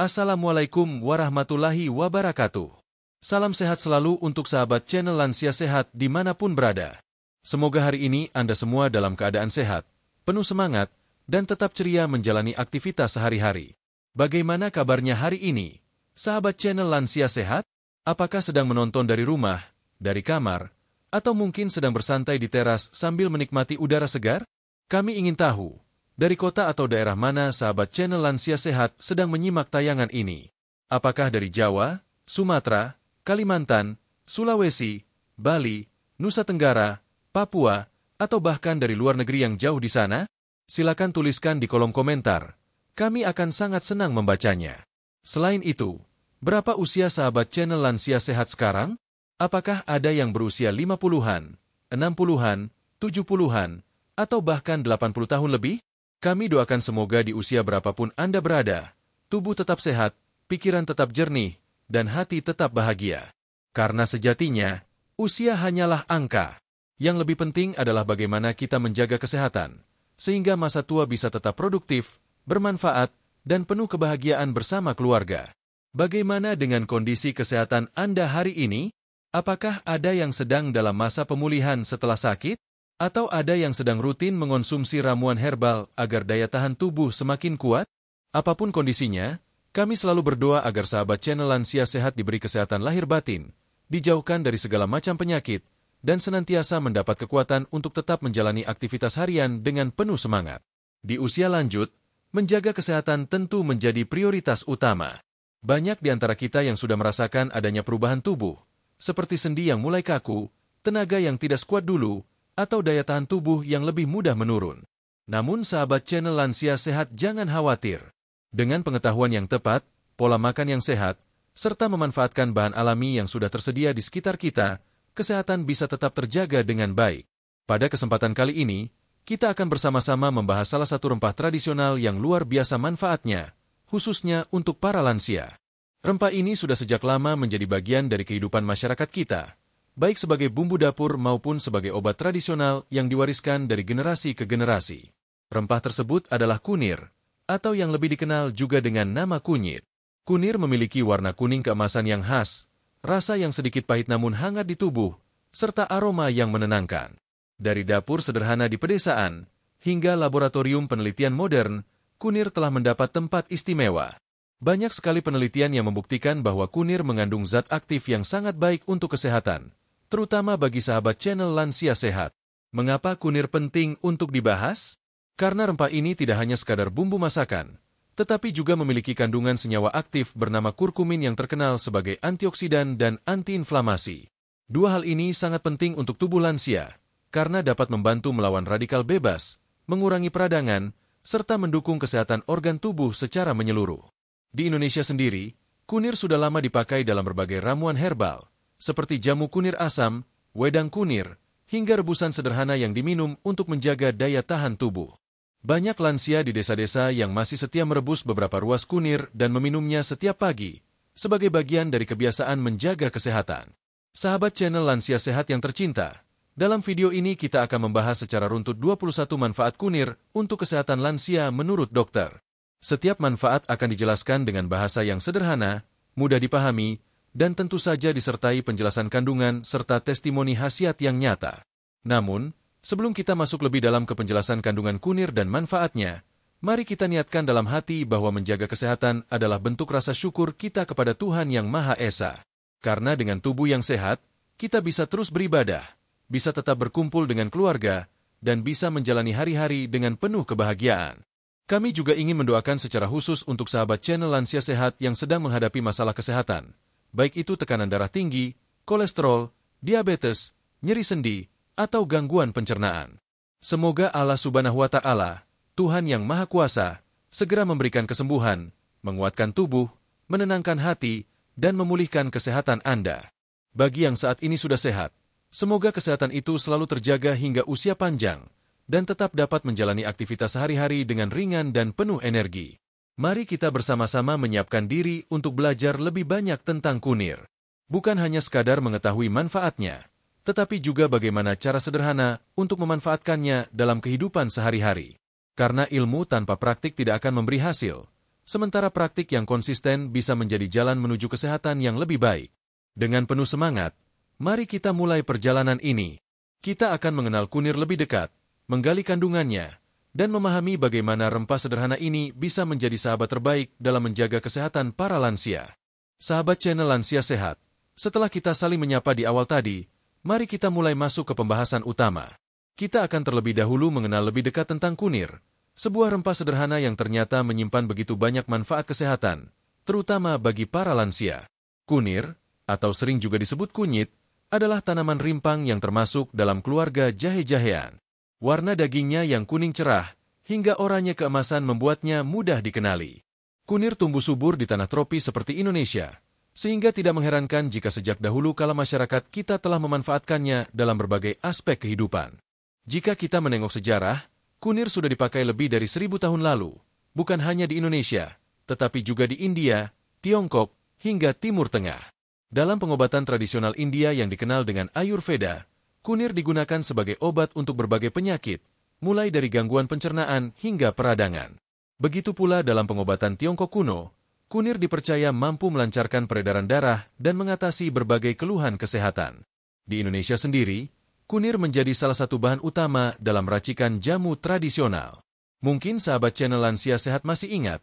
Assalamualaikum warahmatullahi wabarakatuh. Salam sehat selalu untuk sahabat channel Lansia Sehat dimanapun berada. Semoga hari ini Anda semua dalam keadaan sehat, penuh semangat, dan tetap ceria menjalani aktivitas sehari-hari. Bagaimana kabarnya hari ini? Sahabat channel Lansia Sehat, apakah sedang menonton dari rumah, dari kamar, atau mungkin sedang bersantai di teras sambil menikmati udara segar? Kami ingin tahu, dari kota atau daerah mana sahabat channel Lansia Sehat sedang menyimak tayangan ini? Apakah dari Jawa, Sumatera, Kalimantan, Sulawesi, Bali, Nusa Tenggara, Papua, atau bahkan dari luar negeri yang jauh di sana? Silakan tuliskan di kolom komentar. Kami akan sangat senang membacanya. Selain itu, berapa usia sahabat channel Lansia Sehat sekarang? Apakah ada yang berusia 50-an, 60-an, 70-an, atau bahkan 80 tahun lebih? Kami doakan semoga di usia berapapun Anda berada, tubuh tetap sehat, pikiran tetap jernih, dan hati tetap bahagia. Karena sejatinya, usia hanyalah angka. Yang lebih penting adalah bagaimana kita menjaga kesehatan, sehingga masa tua bisa tetap produktif, bermanfaat, dan penuh kebahagiaan bersama keluarga. Bagaimana dengan kondisi kesehatan Anda hari ini? Apakah ada yang sedang dalam masa pemulihan setelah sakit? Atau ada yang sedang rutin mengonsumsi ramuan herbal agar daya tahan tubuh semakin kuat? Apapun kondisinya, kami selalu berdoa agar sahabat channel Lansia Sehat diberi kesehatan lahir batin, dijauhkan dari segala macam penyakit, dan senantiasa mendapat kekuatan untuk tetap menjalani aktivitas harian dengan penuh semangat. Di usia lanjut, menjaga kesehatan tentu menjadi prioritas utama. Banyak di antara kita yang sudah merasakan adanya perubahan tubuh, seperti sendi yang mulai kaku, tenaga yang tidak sekuat dulu, atau daya tahan tubuh yang lebih mudah menurun. Namun sahabat channel Lansia Sehat jangan khawatir. Dengan pengetahuan yang tepat, pola makan yang sehat, serta memanfaatkan bahan alami yang sudah tersedia di sekitar kita, kesehatan bisa tetap terjaga dengan baik. Pada kesempatan kali ini, kita akan bersama-sama membahas salah satu rempah tradisional yang luar biasa manfaatnya, khususnya untuk para lansia. Rempah ini sudah sejak lama menjadi bagian dari kehidupan masyarakat kita, baik sebagai bumbu dapur maupun sebagai obat tradisional yang diwariskan dari generasi ke generasi. Rempah tersebut adalah kunir, atau yang lebih dikenal juga dengan nama kunyit. Kunir memiliki warna kuning keemasan yang khas, rasa yang sedikit pahit namun hangat di tubuh, serta aroma yang menenangkan. Dari dapur sederhana di pedesaan, hingga laboratorium penelitian modern, kunir telah mendapat tempat istimewa. Banyak sekali penelitian yang membuktikan bahwa kunir mengandung zat aktif yang sangat baik untuk kesehatan, terutama bagi sahabat channel Lansia Sehat. Mengapa kunir penting untuk dibahas? Karena rempah ini tidak hanya sekadar bumbu masakan, tetapi juga memiliki kandungan senyawa aktif bernama kurkumin yang terkenal sebagai antioksidan dan antiinflamasi. Dua hal ini sangat penting untuk tubuh lansia, karena dapat membantu melawan radikal bebas, mengurangi peradangan, serta mendukung kesehatan organ tubuh secara menyeluruh. Di Indonesia sendiri, kunir sudah lama dipakai dalam berbagai ramuan herbal, seperti jamu kunir asam, wedang kunir, hingga rebusan sederhana yang diminum untuk menjaga daya tahan tubuh. Banyak lansia di desa-desa yang masih setia merebus beberapa ruas kunir dan meminumnya setiap pagi, sebagai bagian dari kebiasaan menjaga kesehatan. Sahabat channel Lansia Sehat yang tercinta, dalam video ini kita akan membahas secara runtut 21 manfaat kunir untuk kesehatan lansia menurut dokter. Setiap manfaat akan dijelaskan dengan bahasa yang sederhana, mudah dipahami, dan tentu saja disertai penjelasan kandungan serta testimoni khasiat yang nyata. Namun, sebelum kita masuk lebih dalam ke penjelasan kandungan kunir dan manfaatnya, mari kita niatkan dalam hati bahwa menjaga kesehatan adalah bentuk rasa syukur kita kepada Tuhan Yang Maha Esa. Karena dengan tubuh yang sehat, kita bisa terus beribadah, bisa tetap berkumpul dengan keluarga, dan bisa menjalani hari-hari dengan penuh kebahagiaan. Kami juga ingin mendoakan secara khusus untuk sahabat channel Lansia Sehat yang sedang menghadapi masalah kesehatan, baik itu tekanan darah tinggi, kolesterol, diabetes, nyeri sendi, atau gangguan pencernaan. Semoga Allah Subhanahu wa Ta'ala, Tuhan Yang Maha Kuasa, segera memberikan kesembuhan, menguatkan tubuh, menenangkan hati, dan memulihkan kesehatan Anda. Bagi yang saat ini sudah sehat, semoga kesehatan itu selalu terjaga hingga usia panjang, dan tetap dapat menjalani aktivitas sehari-hari dengan ringan dan penuh energi. Mari kita bersama-sama menyiapkan diri untuk belajar lebih banyak tentang kunir. Bukan hanya sekadar mengetahui manfaatnya, tetapi juga bagaimana cara sederhana untuk memanfaatkannya dalam kehidupan sehari-hari. Karena ilmu tanpa praktik tidak akan memberi hasil, sementara praktik yang konsisten bisa menjadi jalan menuju kesehatan yang lebih baik. Dengan penuh semangat, mari kita mulai perjalanan ini. Kita akan mengenal kunir lebih dekat, menggali kandungannya, dan memahami bagaimana rempah sederhana ini bisa menjadi sahabat terbaik dalam menjaga kesehatan para lansia. Sahabat channel Lansia Sehat, setelah kita saling menyapa di awal tadi, mari kita mulai masuk ke pembahasan utama. Kita akan terlebih dahulu mengenal lebih dekat tentang kunir, sebuah rempah sederhana yang ternyata menyimpan begitu banyak manfaat kesehatan, terutama bagi para lansia. Kunir, atau sering juga disebut kunyit, adalah tanaman rimpang yang termasuk dalam keluarga jahe-jahean. Warna dagingnya yang kuning cerah, hingga oranye keemasan membuatnya mudah dikenali. Kunir tumbuh subur di tanah tropis seperti Indonesia, sehingga tidak mengherankan jika sejak dahulu kala masyarakat kita telah memanfaatkannya dalam berbagai aspek kehidupan. Jika kita menengok sejarah, kunir sudah dipakai lebih dari 1000 tahun lalu, bukan hanya di Indonesia, tetapi juga di India, Tiongkok, hingga Timur Tengah. Dalam pengobatan tradisional India yang dikenal dengan Ayurveda, kunir digunakan sebagai obat untuk berbagai penyakit, mulai dari gangguan pencernaan hingga peradangan. Begitu pula dalam pengobatan Tiongkok kuno, kunir dipercaya mampu melancarkan peredaran darah dan mengatasi berbagai keluhan kesehatan. Di Indonesia sendiri, kunir menjadi salah satu bahan utama dalam racikan jamu tradisional. Mungkin sahabat channel Lansia Sehat masih ingat,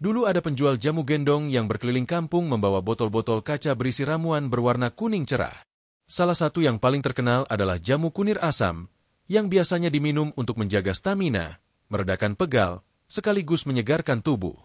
dulu ada penjual jamu gendong yang berkeliling kampung membawa botol-botol kaca berisi ramuan berwarna kuning cerah. Salah satu yang paling terkenal adalah jamu kunir asam, yang biasanya diminum untuk menjaga stamina, meredakan pegal, sekaligus menyegarkan tubuh.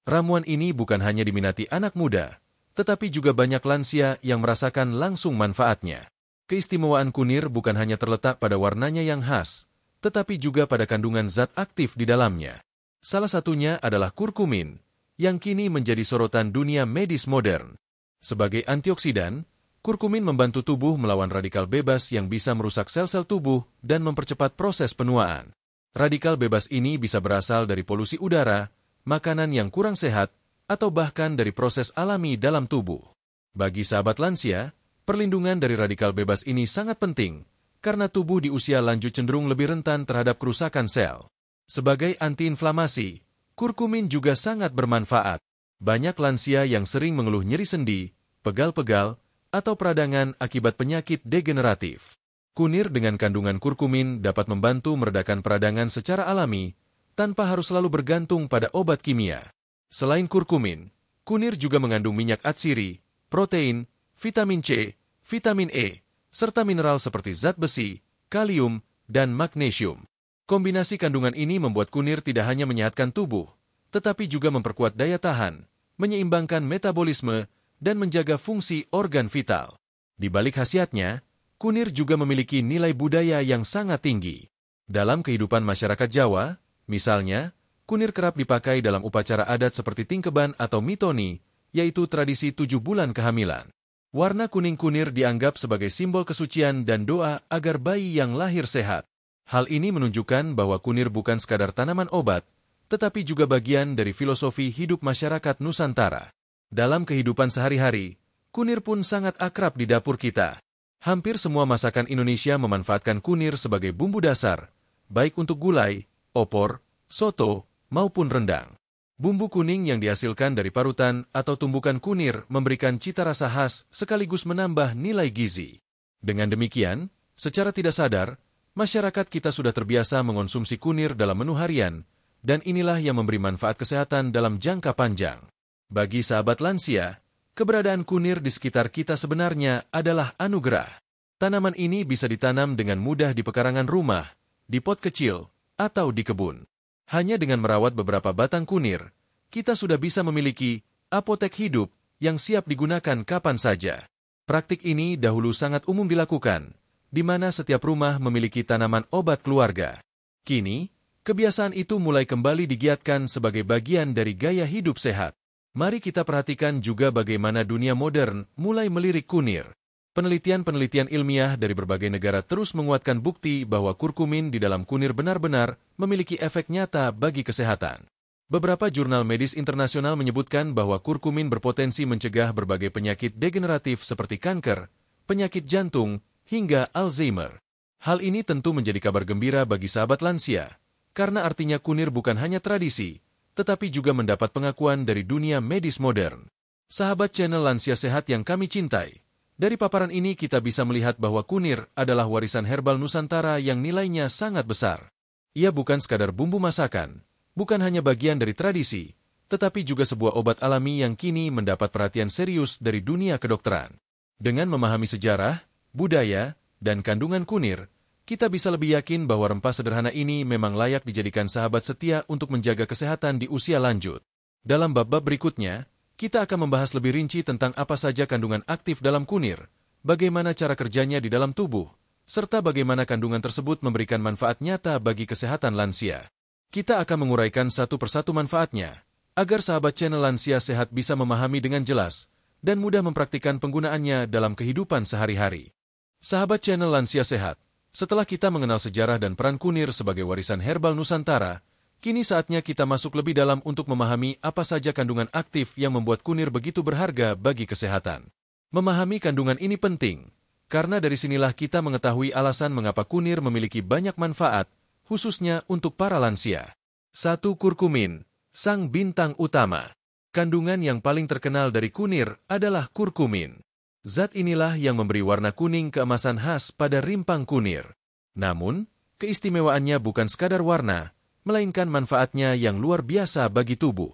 Ramuan ini bukan hanya diminati anak muda, tetapi juga banyak lansia yang merasakan langsung manfaatnya. Keistimewaan kunir bukan hanya terletak pada warnanya yang khas, tetapi juga pada kandungan zat aktif di dalamnya. Salah satunya adalah kurkumin, yang kini menjadi sorotan dunia medis modern. Sebagai antioksidan, kurkumin membantu tubuh melawan radikal bebas yang bisa merusak sel-sel tubuh dan mempercepat proses penuaan. Radikal bebas ini bisa berasal dari polusi udara, makanan yang kurang sehat, atau bahkan dari proses alami dalam tubuh. Bagi sahabat lansia, perlindungan dari radikal bebas ini sangat penting, karena tubuh di usia lanjut cenderung lebih rentan terhadap kerusakan sel. Sebagai antiinflamasi, kurkumin juga sangat bermanfaat. Banyak lansia yang sering mengeluh nyeri sendi, pegal-pegal, atau peradangan akibat penyakit degeneratif. Kunir dengan kandungan kurkumin dapat membantu meredakan peradangan secara alami, tanpa harus selalu bergantung pada obat kimia. Selain kurkumin, kunir juga mengandung minyak atsiri, protein, vitamin C, vitamin E, serta mineral seperti zat besi, kalium, dan magnesium. Kombinasi kandungan ini membuat kunir tidak hanya menyehatkan tubuh, tetapi juga memperkuat daya tahan, menyeimbangkan metabolisme, dan menjaga fungsi organ vital. Di balik khasiatnya, kunir juga memiliki nilai budaya yang sangat tinggi. Dalam kehidupan masyarakat Jawa, misalnya, kunir kerap dipakai dalam upacara adat seperti tingkeban atau mitoni, yaitu tradisi 7 bulan kehamilan. Warna kuning kunir dianggap sebagai simbol kesucian dan doa agar bayi yang lahir sehat. Hal ini menunjukkan bahwa kunir bukan sekadar tanaman obat, tetapi juga bagian dari filosofi hidup masyarakat Nusantara. Dalam kehidupan sehari-hari, kunir pun sangat akrab di dapur kita. Hampir semua masakan Indonesia memanfaatkan kunir sebagai bumbu dasar, baik untuk gulai, opor, soto, maupun rendang. Bumbu kuning yang dihasilkan dari parutan atau tumbukan kunir memberikan cita rasa khas sekaligus menambah nilai gizi. Dengan demikian, secara tidak sadar, masyarakat kita sudah terbiasa mengonsumsi kunir dalam menu harian, dan inilah yang memberi manfaat kesehatan dalam jangka panjang. Bagi sahabat lansia, keberadaan kunir di sekitar kita sebenarnya adalah anugerah. Tanaman ini bisa ditanam dengan mudah di pekarangan rumah, di pot kecil, atau di kebun. Hanya dengan merawat beberapa batang kunir, kita sudah bisa memiliki apotek hidup yang siap digunakan kapan saja. Praktik ini dahulu sangat umum dilakukan, di mana setiap rumah memiliki tanaman obat keluarga. Kini, kebiasaan itu mulai kembali digiatkan sebagai bagian dari gaya hidup sehat. Mari kita perhatikan juga bagaimana dunia modern mulai melirik kunir. Penelitian-penelitian ilmiah dari berbagai negara terus menguatkan bukti bahwa kurkumin di dalam kunir benar-benar memiliki efek nyata bagi kesehatan. Beberapa jurnal medis internasional menyebutkan bahwa kurkumin berpotensi mencegah berbagai penyakit degeneratif seperti kanker, penyakit jantung, hingga Alzheimer. Hal ini tentu menjadi kabar gembira bagi sahabat lansia, karena artinya kunir bukan hanya tradisi, tetapi juga mendapat pengakuan dari dunia medis modern. Sahabat channel Lansia Sehat yang kami cintai, dari paparan ini kita bisa melihat bahwa kunir adalah warisan herbal Nusantara yang nilainya sangat besar. Ia bukan sekadar bumbu masakan, bukan hanya bagian dari tradisi, tetapi juga sebuah obat alami yang kini mendapat perhatian serius dari dunia kedokteran. Dengan memahami sejarah, budaya, dan kandungan kunir, kita bisa lebih yakin bahwa rempah sederhana ini memang layak dijadikan sahabat setia untuk menjaga kesehatan di usia lanjut. Dalam bab-bab berikutnya, kita akan membahas lebih rinci tentang apa saja kandungan aktif dalam kunir, bagaimana cara kerjanya di dalam tubuh, serta bagaimana kandungan tersebut memberikan manfaat nyata bagi kesehatan lansia. Kita akan menguraikan satu persatu manfaatnya, agar sahabat channel Lansia Sehat bisa memahami dengan jelas dan mudah mempraktikkan penggunaannya dalam kehidupan sehari-hari. Sahabat channel Lansia Sehat, setelah kita mengenal sejarah dan peran kunir sebagai warisan herbal Nusantara, kini saatnya kita masuk lebih dalam untuk memahami apa saja kandungan aktif yang membuat kunir begitu berharga bagi kesehatan. Memahami kandungan ini penting, karena dari sinilah kita mengetahui alasan mengapa kunir memiliki banyak manfaat, khususnya untuk para lansia. 1. Kurkumin, sang bintang utama. Kandungan yang paling terkenal dari kunir adalah kurkumin. Zat inilah yang memberi warna kuning keemasan khas pada rimpang kunir. Namun, keistimewaannya bukan sekadar warna, melainkan manfaatnya yang luar biasa bagi tubuh.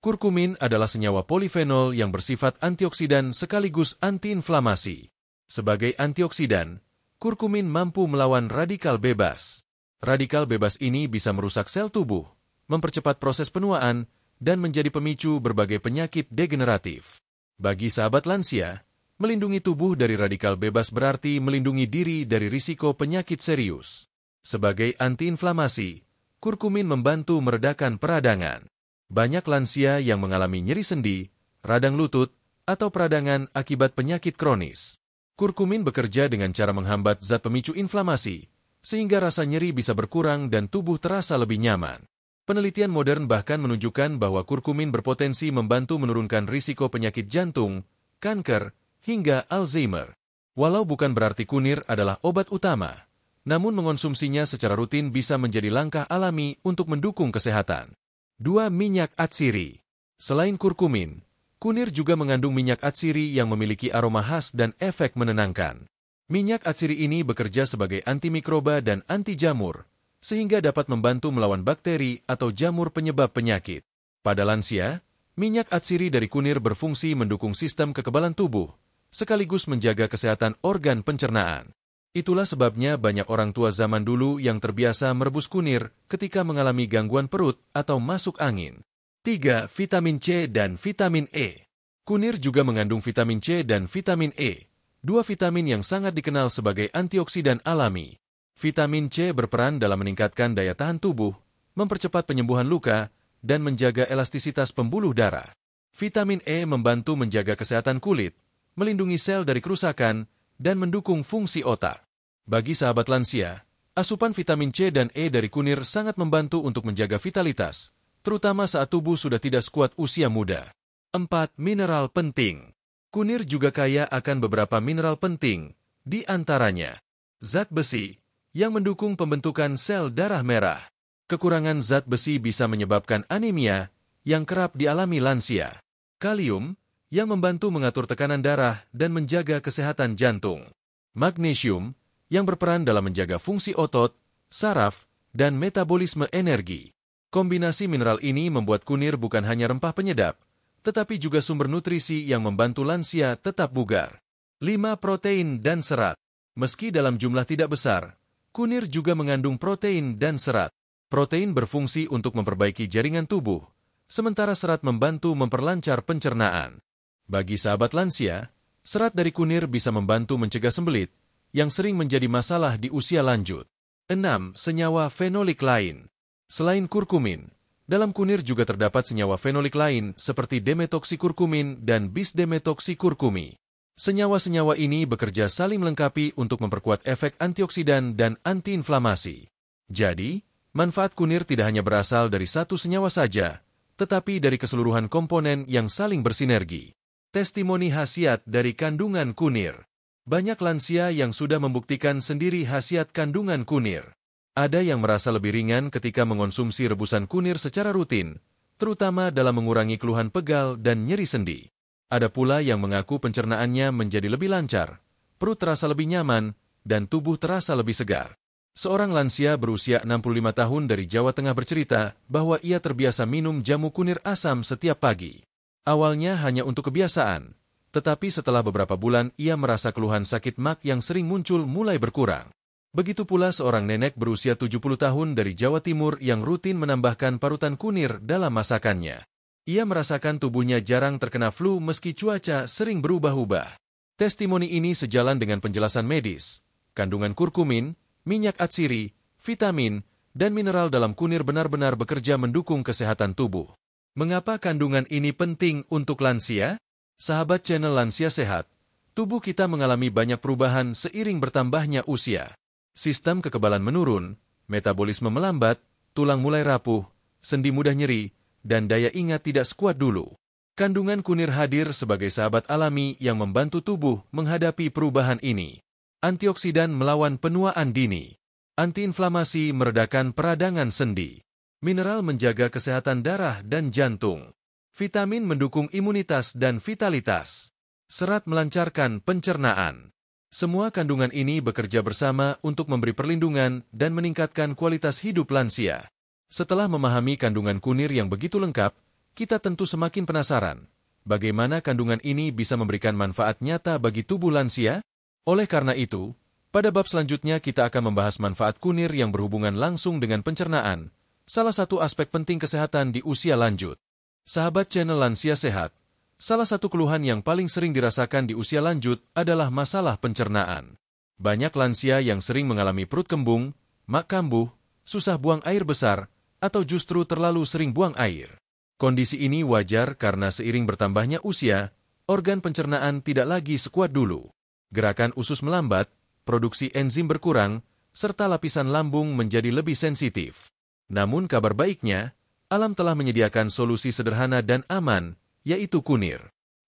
Kurkumin adalah senyawa polifenol yang bersifat antioksidan sekaligus antiinflamasi. Sebagai antioksidan, kurkumin mampu melawan radikal bebas. Radikal bebas ini bisa merusak sel tubuh, mempercepat proses penuaan, dan menjadi pemicu berbagai penyakit degeneratif. Bagi sahabat lansia, melindungi tubuh dari radikal bebas berarti melindungi diri dari risiko penyakit serius. Sebagai antiinflamasi, kurkumin membantu meredakan peradangan. Banyak lansia yang mengalami nyeri sendi, radang lutut, atau peradangan akibat penyakit kronis. Kurkumin bekerja dengan cara menghambat zat pemicu inflamasi, sehingga rasa nyeri bisa berkurang dan tubuh terasa lebih nyaman. Penelitian modern bahkan menunjukkan bahwa kurkumin berpotensi membantu menurunkan risiko penyakit jantung, kanker, hingga Alzheimer. Walau bukan berarti kunir adalah obat utama, namun mengonsumsinya secara rutin bisa menjadi langkah alami untuk mendukung kesehatan. 2. Minyak atsiri. Selain kurkumin, kunir juga mengandung minyak atsiri yang memiliki aroma khas dan efek menenangkan. Minyak atsiri ini bekerja sebagai antimikroba dan anti jamur, sehingga dapat membantu melawan bakteri atau jamur penyebab penyakit. Pada lansia, minyak atsiri dari kunir berfungsi mendukung sistem kekebalan tubuh, sekaligus menjaga kesehatan organ pencernaan. Itulah sebabnya banyak orang tua zaman dulu yang terbiasa merebus kunir ketika mengalami gangguan perut atau masuk angin. 3. Vitamin C dan vitamin E. Kunir juga mengandung vitamin C dan vitamin E, dua vitamin yang sangat dikenal sebagai antioksidan alami. Vitamin C berperan dalam meningkatkan daya tahan tubuh, mempercepat penyembuhan luka, dan menjaga elastisitas pembuluh darah. Vitamin E membantu menjaga kesehatan kulit, melindungi sel dari kerusakan, dan mendukung fungsi otak. Bagi sahabat lansia, asupan vitamin C dan E dari kunir sangat membantu untuk menjaga vitalitas, terutama saat tubuh sudah tidak sekuat usia muda. 4. Mineral penting. Kunir juga kaya akan beberapa mineral penting, di antaranya zat besi, yang mendukung pembentukan sel darah merah. Kekurangan zat besi bisa menyebabkan anemia, yang kerap dialami lansia. Kalium, yang membantu mengatur tekanan darah dan menjaga kesehatan jantung. Magnesium, yang berperan dalam menjaga fungsi otot, saraf, dan metabolisme energi. Kombinasi mineral ini membuat kunir bukan hanya rempah penyedap, tetapi juga sumber nutrisi yang membantu lansia tetap bugar. 5. Protein dan serat. Meski dalam jumlah tidak besar, kunir juga mengandung protein dan serat. Protein berfungsi untuk memperbaiki jaringan tubuh, sementara serat membantu memperlancar pencernaan. Bagi sahabat lansia, serat dari kunir bisa membantu mencegah sembelit, yang sering menjadi masalah di usia lanjut. 6. Senyawa fenolik lain. Selain kurkumin, dalam kunir juga terdapat senyawa fenolik lain seperti demetoksikurkumin dan bisdemetoksikurkumi. Senyawa-senyawa ini bekerja saling melengkapi untuk memperkuat efek antioksidan dan antiinflamasi. Jadi, manfaat kunir tidak hanya berasal dari satu senyawa saja, tetapi dari keseluruhan komponen yang saling bersinergi. Testimoni khasiat dari kandungan kunir. Banyak lansia yang sudah membuktikan sendiri khasiat kandungan kunir. Ada yang merasa lebih ringan ketika mengonsumsi rebusan kunir secara rutin, terutama dalam mengurangi keluhan pegal dan nyeri sendi. Ada pula yang mengaku pencernaannya menjadi lebih lancar, perut terasa lebih nyaman, dan tubuh terasa lebih segar. Seorang lansia berusia 65 tahun dari Jawa Tengah bercerita bahwa ia terbiasa minum jamu kunir asam setiap pagi. Awalnya hanya untuk kebiasaan, tetapi setelah beberapa bulan ia merasa keluhan sakit mak yang sering muncul mulai berkurang. Begitu pula seorang nenek berusia 70 tahun dari Jawa Timur yang rutin menambahkan parutan kunir dalam masakannya. Ia merasakan tubuhnya jarang terkena flu meski cuaca sering berubah-ubah. Testimoni ini sejalan dengan penjelasan medis. Kandungan kurkumin, minyak atsiri, vitamin, dan mineral dalam kunir benar-benar bekerja mendukung kesehatan tubuh. Mengapa kandungan ini penting untuk lansia? Sahabat channel Lansia Sehat, tubuh kita mengalami banyak perubahan seiring bertambahnya usia. Sistem kekebalan menurun, metabolisme melambat, tulang mulai rapuh, sendi mudah nyeri, dan daya ingat tidak sekuat dulu. Kandungan kunir hadir sebagai sahabat alami yang membantu tubuh menghadapi perubahan ini. Antioksidan melawan penuaan dini. Antiinflamasi meredakan peradangan sendi. Mineral menjaga kesehatan darah dan jantung. Vitamin mendukung imunitas dan vitalitas. Serat melancarkan pencernaan. Semua kandungan ini bekerja bersama untuk memberi perlindungan dan meningkatkan kualitas hidup lansia. Setelah memahami kandungan kunir yang begitu lengkap, kita tentu semakin penasaran. Bagaimana kandungan ini bisa memberikan manfaat nyata bagi tubuh lansia? Oleh karena itu, pada bab selanjutnya kita akan membahas manfaat kunir yang berhubungan langsung dengan pencernaan, salah satu aspek penting kesehatan di usia lanjut. Sahabat channel Lansia Sehat, salah satu keluhan yang paling sering dirasakan di usia lanjut adalah masalah pencernaan. Banyak lansia yang sering mengalami perut kembung, mak kambuh, susah buang air besar, atau justru terlalu sering buang air. Kondisi ini wajar karena seiring bertambahnya usia, organ pencernaan tidak lagi sekuat dulu. Gerakan usus melambat, produksi enzim berkurang, serta lapisan lambung menjadi lebih sensitif. Namun kabar baiknya, alam telah menyediakan solusi sederhana dan aman, yaitu kunir.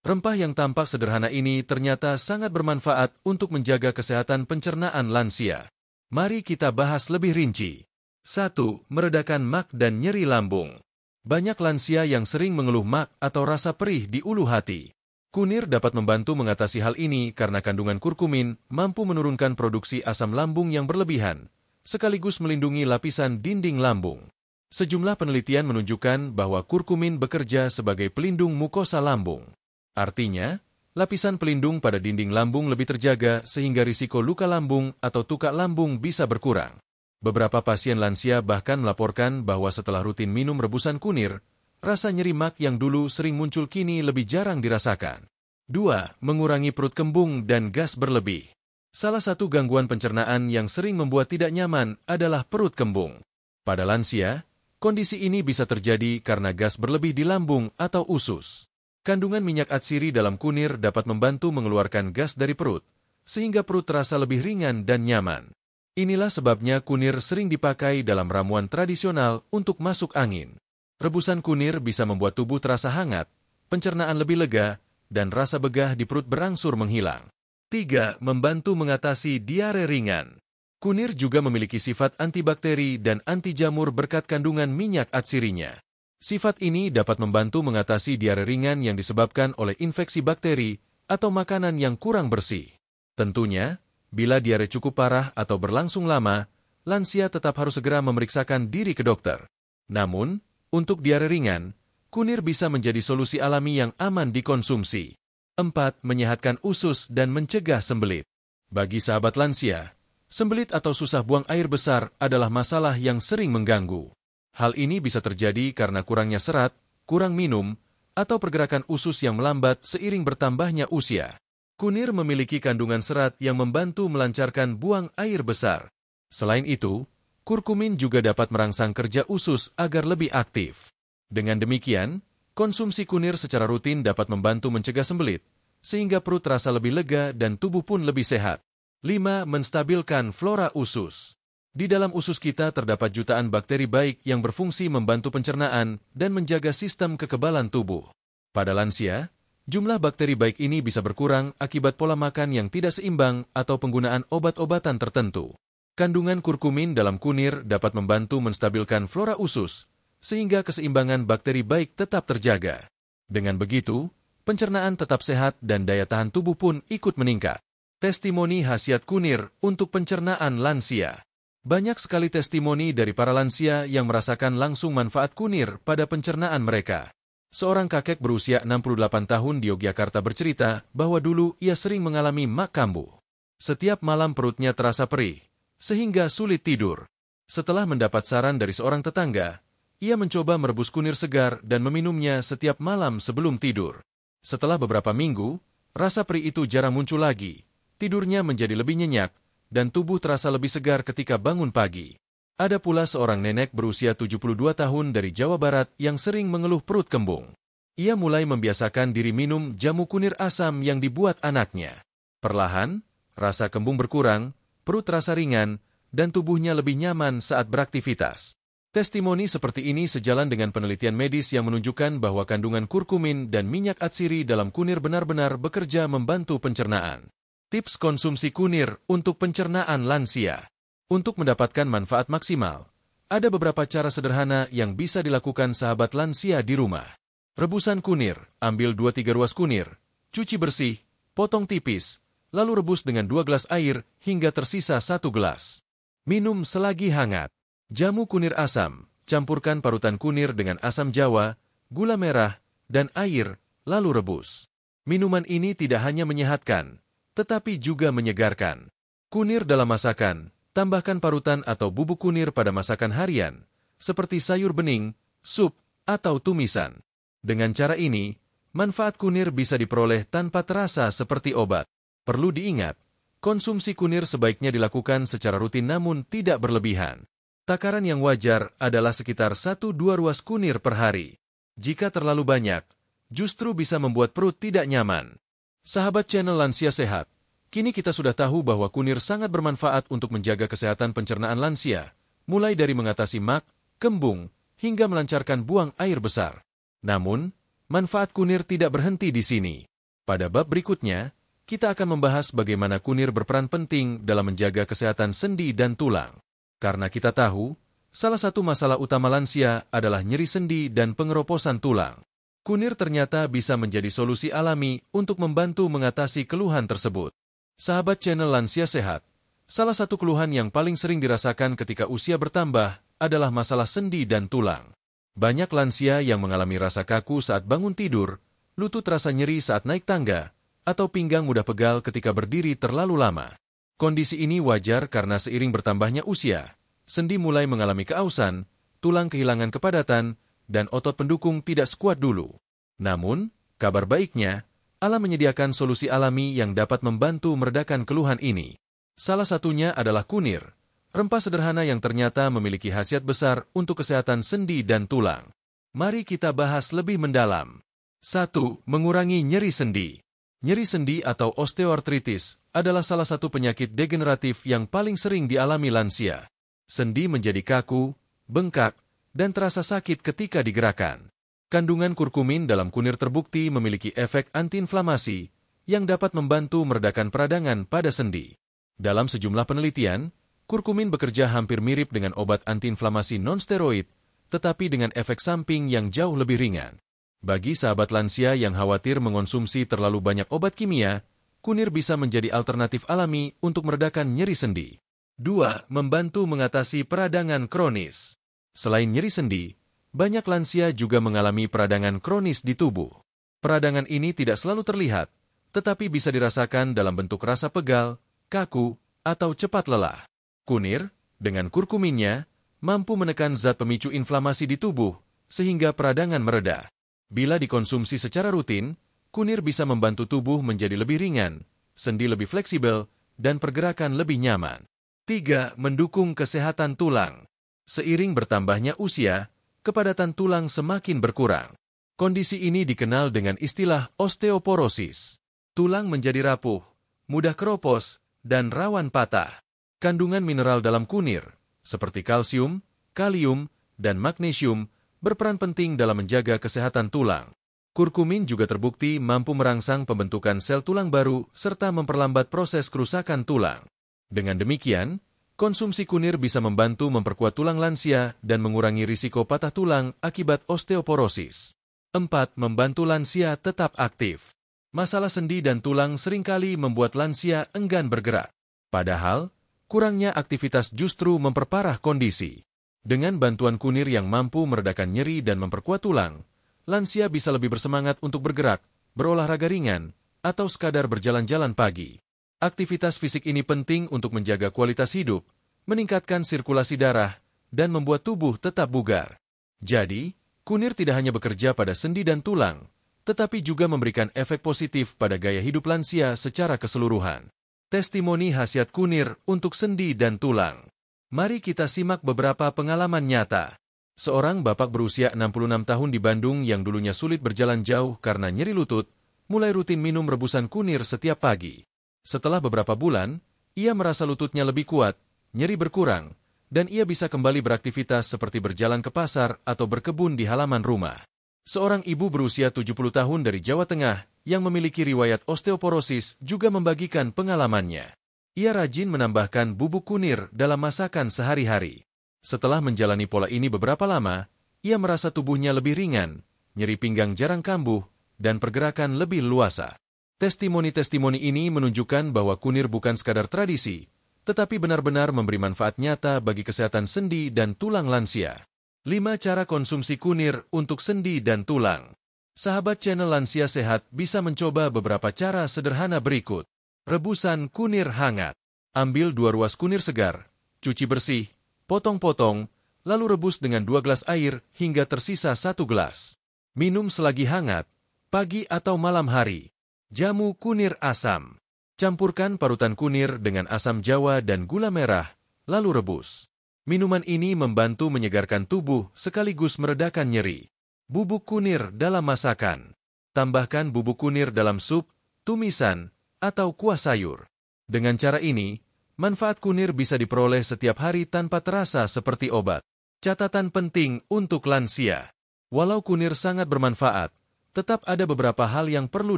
Rempah yang tampak sederhana ini ternyata sangat bermanfaat untuk menjaga kesehatan pencernaan lansia. Mari kita bahas lebih rinci. 1. Meredakan mak dan nyeri lambung. Banyak lansia yang sering mengeluh mak atau rasa perih di ulu hati. Kunir dapat membantu mengatasi hal ini karena kandungan kurkumin mampu menurunkan produksi asam lambung yang berlebihan, sekaligus melindungi lapisan dinding lambung. Sejumlah penelitian menunjukkan bahwa kurkumin bekerja sebagai pelindung mukosa lambung. Artinya, lapisan pelindung pada dinding lambung lebih terjaga sehingga risiko luka lambung atau tukak lambung bisa berkurang. Beberapa pasien lansia bahkan melaporkan bahwa setelah rutin minum rebusan kunir, rasa nyeri mak yang dulu sering muncul kini lebih jarang dirasakan. 2. Mengurangi perut kembung dan gas berlebih. Salah satu gangguan pencernaan yang sering membuat tidak nyaman adalah perut kembung. Pada lansia, kondisi ini bisa terjadi karena gas berlebih di lambung atau usus. Kandungan minyak atsiri dalam kunir dapat membantu mengeluarkan gas dari perut, sehingga perut terasa lebih ringan dan nyaman. Inilah sebabnya kunir sering dipakai dalam ramuan tradisional untuk masuk angin. Rebusan kunir bisa membuat tubuh terasa hangat, pencernaan lebih lega, dan rasa begah di perut berangsur menghilang. 3. Membantu mengatasi diare ringan. Kunir juga memiliki sifat antibakteri dan anti jamur berkat kandungan minyak atsirinya. Sifat ini dapat membantu mengatasi diare ringan yang disebabkan oleh infeksi bakteri atau makanan yang kurang bersih. Tentunya, bila diare cukup parah atau berlangsung lama, lansia tetap harus segera memeriksakan diri ke dokter. Namun, untuk diare ringan, kunir bisa menjadi solusi alami yang aman dikonsumsi. 4. Menyehatkan usus dan mencegah sembelit. Bagi sahabat lansia, sembelit atau susah buang air besar adalah masalah yang sering mengganggu. Hal ini bisa terjadi karena kurangnya serat, kurang minum, atau pergerakan usus yang melambat seiring bertambahnya usia. Kunir memiliki kandungan serat yang membantu melancarkan buang air besar. Selain itu, kurkumin juga dapat merangsang kerja usus agar lebih aktif. Dengan demikian, konsumsi kunir secara rutin dapat membantu mencegah sembelit, sehingga perut terasa lebih lega dan tubuh pun lebih sehat. 5. Menstabilkan flora usus. Di dalam usus kita terdapat jutaan bakteri baik yang berfungsi membantu pencernaan dan menjaga sistem kekebalan tubuh. Pada lansia, jumlah bakteri baik ini bisa berkurang akibat pola makan yang tidak seimbang atau penggunaan obat-obatan tertentu. Kandungan kurkumin dalam kunir dapat membantu menstabilkan flora usus, sehingga keseimbangan bakteri baik tetap terjaga. Dengan begitu, pencernaan tetap sehat dan daya tahan tubuh pun ikut meningkat. Testimoni khasiat kunir untuk pencernaan lansia. Banyak sekali testimoni dari para lansia yang merasakan langsung manfaat kunir pada pencernaan mereka. Seorang kakek berusia 68 tahun di Yogyakarta bercerita bahwa dulu ia sering mengalami mak kambuh. Setiap malam perutnya terasa perih, sehingga sulit tidur. Setelah mendapat saran dari seorang tetangga, ia mencoba merebus kunir segar dan meminumnya setiap malam sebelum tidur. Setelah beberapa minggu, rasa perih itu jarang muncul lagi. Tidurnya menjadi lebih nyenyak, dan tubuh terasa lebih segar ketika bangun pagi. Ada pula seorang nenek berusia 72 tahun dari Jawa Barat yang sering mengeluh perut kembung. Ia mulai membiasakan diri minum jamu kunir asam yang dibuat anaknya. Perlahan, rasa kembung berkurang, perut terasa ringan, dan tubuhnya lebih nyaman saat beraktivitas. Testimoni seperti ini sejalan dengan penelitian medis yang menunjukkan bahwa kandungan kurkumin dan minyak atsiri dalam kunir benar-benar bekerja membantu pencernaan. Tips konsumsi kunir untuk pencernaan lansia. Untuk mendapatkan manfaat maksimal, ada beberapa cara sederhana yang bisa dilakukan sahabat lansia di rumah. Rebusan kunir, ambil 2-3 ruas kunir, cuci bersih, potong tipis, lalu rebus dengan 2 gelas air hingga tersisa 1 gelas. Minum selagi hangat. Jamu kunir asam, campurkan parutan kunir dengan asam jawa, gula merah, dan air, lalu rebus. Minuman ini tidak hanya menyehatkan, tetapi juga menyegarkan. Kunir dalam masakan. Tambahkan parutan atau bubuk kunir pada masakan harian, seperti sayur bening, sup, atau tumisan. Dengan cara ini, manfaat kunir bisa diperoleh tanpa terasa seperti obat. Perlu diingat, konsumsi kunir sebaiknya dilakukan secara rutin namun tidak berlebihan. Takaran yang wajar adalah sekitar 1-2 ruas kunir per hari. Jika terlalu banyak, justru bisa membuat perut tidak nyaman. Sahabat channel Lansia Sehat, kini kita sudah tahu bahwa kunir sangat bermanfaat untuk menjaga kesehatan pencernaan lansia, mulai dari mengatasi mak, kembung, hingga melancarkan buang air besar. Namun, manfaat kunir tidak berhenti di sini. Pada bab berikutnya, kita akan membahas bagaimana kunir berperan penting dalam menjaga kesehatan sendi dan tulang. Karena kita tahu, salah satu masalah utama lansia adalah nyeri sendi dan pengeroposan tulang. Kunir ternyata bisa menjadi solusi alami untuk membantu mengatasi keluhan tersebut. Sahabat channel Lansia Sehat, salah satu keluhan yang paling sering dirasakan ketika usia bertambah adalah masalah sendi dan tulang. Banyak lansia yang mengalami rasa kaku saat bangun tidur, lutut terasa nyeri saat naik tangga, atau pinggang mudah pegal ketika berdiri terlalu lama. Kondisi ini wajar karena seiring bertambahnya usia, sendi mulai mengalami keausan, tulang kehilangan kepadatan, dan otot pendukung tidak sekuat dulu. Namun, kabar baiknya, alam menyediakan solusi alami yang dapat membantu meredakan keluhan ini. Salah satunya adalah kunir, rempah sederhana yang ternyata memiliki khasiat besar untuk kesehatan sendi dan tulang. Mari kita bahas lebih mendalam. 1. Mengurangi nyeri sendi. Nyeri sendi atau osteoartritis adalah salah satu penyakit degeneratif yang paling sering dialami lansia. Sendi menjadi kaku, bengkak, dan terasa sakit ketika digerakkan. Kandungan kurkumin dalam kunir terbukti memiliki efek antiinflamasi yang dapat membantu meredakan peradangan pada sendi. Dalam sejumlah penelitian, kurkumin bekerja hampir mirip dengan obat antiinflamasi non-steroid, tetapi dengan efek samping yang jauh lebih ringan. Bagi sahabat lansia yang khawatir mengonsumsi terlalu banyak obat kimia, kunir bisa menjadi alternatif alami untuk meredakan nyeri sendi. 2. Membantu mengatasi peradangan kronis. Selain nyeri sendi, banyak lansia juga mengalami peradangan kronis di tubuh. Peradangan ini tidak selalu terlihat, tetapi bisa dirasakan dalam bentuk rasa pegal, kaku, atau cepat lelah. Kunir, dengan kurkuminnya, mampu menekan zat pemicu inflamasi di tubuh, sehingga peradangan mereda. Bila dikonsumsi secara rutin, kunir bisa membantu tubuh menjadi lebih ringan, sendi lebih fleksibel, dan pergerakan lebih nyaman. 3. Mendukung kesehatan tulang. Seiring bertambahnya usia, kepadatan tulang semakin berkurang. Kondisi ini dikenal dengan istilah osteoporosis. Tulang menjadi rapuh, mudah keropos, dan rawan patah. Kandungan mineral dalam kunir, seperti kalsium, kalium, dan magnesium, berperan penting dalam menjaga kesehatan tulang. Kurkumin juga terbukti mampu merangsang pembentukan sel tulang baru serta memperlambat proses kerusakan tulang. Dengan demikian, Konsumsi kunir bisa membantu memperkuat tulang lansia dan mengurangi risiko patah tulang akibat osteoporosis. 4. Membantu lansia tetap aktif. Masalah sendi dan tulang seringkali membuat lansia enggan bergerak. Padahal, kurangnya aktivitas justru memperparah kondisi. Dengan bantuan kunir yang mampu meredakan nyeri dan memperkuat tulang, lansia bisa lebih bersemangat untuk bergerak, berolahraga ringan, atau sekadar berjalan-jalan pagi. Aktivitas fisik ini penting untuk menjaga kualitas hidup, meningkatkan sirkulasi darah, dan membuat tubuh tetap bugar. Jadi, kunir tidak hanya bekerja pada sendi dan tulang, tetapi juga memberikan efek positif pada gaya hidup lansia secara keseluruhan. Testimoni khasiat kunir untuk sendi dan tulang. Mari kita simak beberapa pengalaman nyata. Seorang bapak berusia 66 tahun di Bandung yang dulunya sulit berjalan jauh karena nyeri lutut, mulai rutin minum rebusan kunir setiap pagi. Setelah beberapa bulan, ia merasa lututnya lebih kuat, nyeri berkurang, dan ia bisa kembali beraktivitas seperti berjalan ke pasar atau berkebun di halaman rumah. Seorang ibu berusia 70 tahun dari Jawa Tengah yang memiliki riwayat osteoporosis juga membagikan pengalamannya. Ia rajin menambahkan bubuk kunir dalam masakan sehari-hari. Setelah menjalani pola ini beberapa lama, ia merasa tubuhnya lebih ringan, nyeri pinggang jarang kambuh, dan pergerakan lebih luasa. Testimoni-testimoni ini menunjukkan bahwa kunir bukan sekadar tradisi, tetapi benar-benar memberi manfaat nyata bagi kesehatan sendi dan tulang lansia. 5 cara konsumsi kunir untuk sendi dan tulang. Sahabat channel Lansia Sehat bisa mencoba beberapa cara sederhana berikut. Rebusan kunir hangat. Ambil 2 ruas kunir segar, cuci bersih, potong-potong, lalu rebus dengan 2 gelas air hingga tersisa 1 gelas. Minum selagi hangat, pagi atau malam hari. Jamu kunir asam. Campurkan parutan kunir dengan asam jawa dan gula merah, lalu rebus. Minuman ini membantu menyegarkan tubuh sekaligus meredakan nyeri. Bubuk kunir dalam masakan. Tambahkan bubuk kunir dalam sup, tumisan, atau kuah sayur. Dengan cara ini, manfaat kunir bisa diperoleh setiap hari tanpa terasa seperti obat. Catatan penting untuk lansia. Walau kunir sangat bermanfaat, tetap ada beberapa hal yang perlu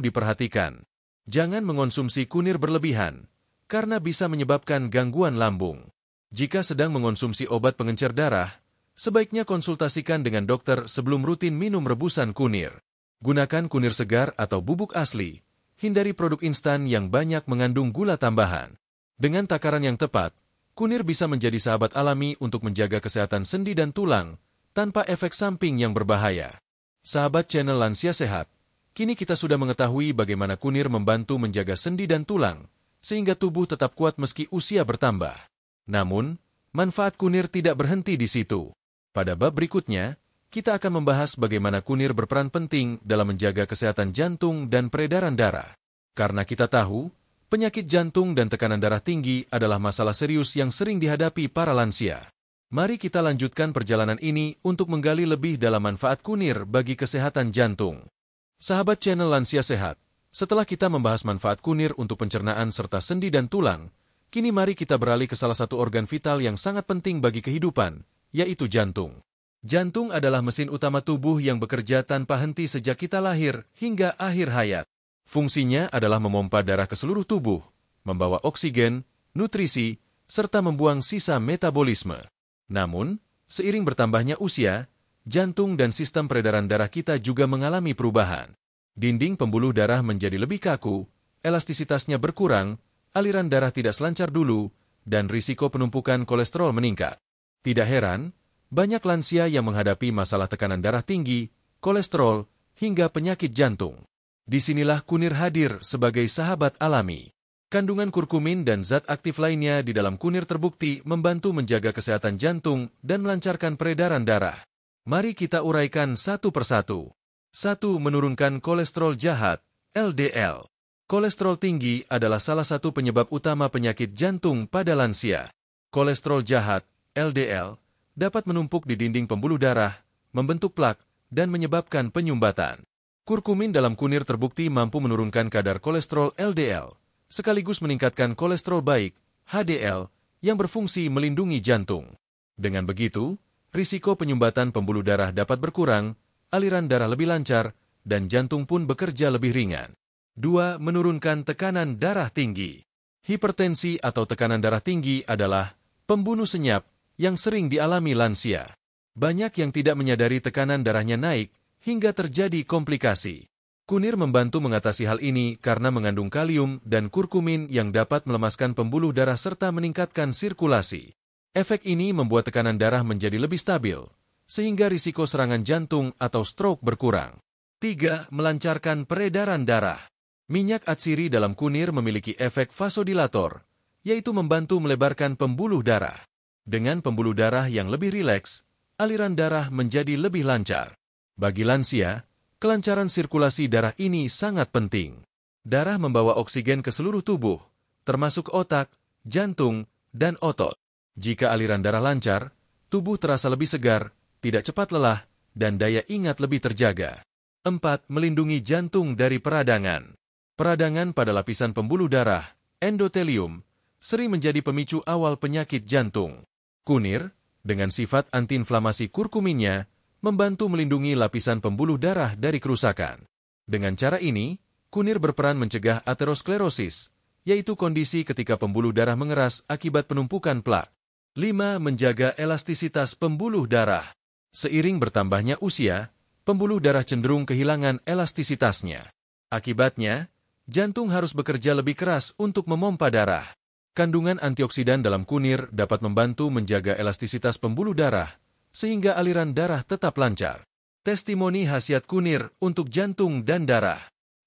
diperhatikan. Jangan mengonsumsi kunir berlebihan, karena bisa menyebabkan gangguan lambung. Jika sedang mengonsumsi obat pengencer darah, sebaiknya konsultasikan dengan dokter sebelum rutin minum rebusan kunir. Gunakan kunir segar atau bubuk asli. Hindari produk instan yang banyak mengandung gula tambahan. Dengan takaran yang tepat, kunir bisa menjadi sahabat alami untuk menjaga kesehatan sendi dan tulang, tanpa efek samping yang berbahaya. Sahabat channel Lansia Sehat, kini kita sudah mengetahui bagaimana kunir membantu menjaga sendi dan tulang, sehingga tubuh tetap kuat meski usia bertambah. Namun, manfaat kunir tidak berhenti di situ. Pada bab berikutnya, kita akan membahas bagaimana kunir berperan penting dalam menjaga kesehatan jantung dan peredaran darah. Karena kita tahu, penyakit jantung dan tekanan darah tinggi adalah masalah serius yang sering dihadapi para lansia. Mari kita lanjutkan perjalanan ini untuk menggali lebih dalam manfaat kunir bagi kesehatan jantung. Sahabat channel Lansia Sehat, setelah kita membahas manfaat kunir untuk pencernaan serta sendi dan tulang, kini mari kita beralih ke salah satu organ vital yang sangat penting bagi kehidupan, yaitu jantung. Jantung adalah mesin utama tubuh yang bekerja tanpa henti sejak kita lahir hingga akhir hayat. Fungsinya adalah memompa darah ke seluruh tubuh, membawa oksigen, nutrisi, serta membuang sisa metabolisme. Namun, seiring bertambahnya usia, jantung dan sistem peredaran darah kita juga mengalami perubahan. Dinding pembuluh darah menjadi lebih kaku, elastisitasnya berkurang, aliran darah tidak selancar dulu, dan risiko penumpukan kolesterol meningkat. Tidak heran, banyak lansia yang menghadapi masalah tekanan darah tinggi, kolesterol, hingga penyakit jantung. Disinilah kunir hadir sebagai sahabat alami. Kandungan kurkumin dan zat aktif lainnya di dalam kunir terbukti membantu menjaga kesehatan jantung dan melancarkan peredaran darah. Mari kita uraikan satu persatu. 1. Menurunkan kolesterol jahat, LDL. Kolesterol tinggi adalah salah satu penyebab utama penyakit jantung pada lansia. Kolesterol jahat, LDL, dapat menumpuk di dinding pembuluh darah, membentuk plak, dan menyebabkan penyumbatan. Kurkumin dalam kunir terbukti mampu menurunkan kadar kolesterol LDL, sekaligus meningkatkan kolesterol baik, HDL, yang berfungsi melindungi jantung. Dengan begitu, risiko penyumbatan pembuluh darah dapat berkurang, aliran darah lebih lancar, dan jantung pun bekerja lebih ringan. 2. Menurunkan tekanan darah tinggi. Hipertensi atau tekanan darah tinggi adalah Pembunuh senyap yang sering dialami lansia. Banyak yang tidak menyadari tekanan darahnya naik hingga terjadi komplikasi. Kunir membantu mengatasi hal ini karena mengandung kalium dan kurkumin yang dapat melemaskan pembuluh darah serta meningkatkan sirkulasi. Efek ini membuat tekanan darah menjadi lebih stabil, sehingga risiko serangan jantung atau stroke berkurang. 3. Melancarkan peredaran darah. Minyak atsiri dalam kunir memiliki efek vasodilator, yaitu membantu melebarkan pembuluh darah. Dengan pembuluh darah yang lebih rileks, aliran darah menjadi lebih lancar. Bagi lansia, kelancaran sirkulasi darah ini sangat penting. Darah membawa oksigen ke seluruh tubuh, termasuk otak, jantung, dan otot. Jika aliran darah lancar, tubuh terasa lebih segar, tidak cepat lelah, dan daya ingat lebih terjaga. 4. Melindungi jantung dari peradangan. Peradangan pada lapisan pembuluh darah, endotelium, sering menjadi pemicu awal penyakit jantung. Kunir, dengan sifat antiinflamasi kurkuminnya, membantu melindungi lapisan pembuluh darah dari kerusakan. Dengan cara ini, kunir berperan mencegah aterosklerosis, yaitu kondisi ketika pembuluh darah mengeras akibat penumpukan plak. 5. Menjaga elastisitas pembuluh darah. Seiring bertambahnya usia, pembuluh darah cenderung kehilangan elastisitasnya. Akibatnya, jantung harus bekerja lebih keras untuk memompa darah. Kandungan antioksidan dalam kunir dapat membantu menjaga elastisitas pembuluh darah, sehingga aliran darah tetap lancar. Testimoni khasiat kunir untuk jantung dan darah.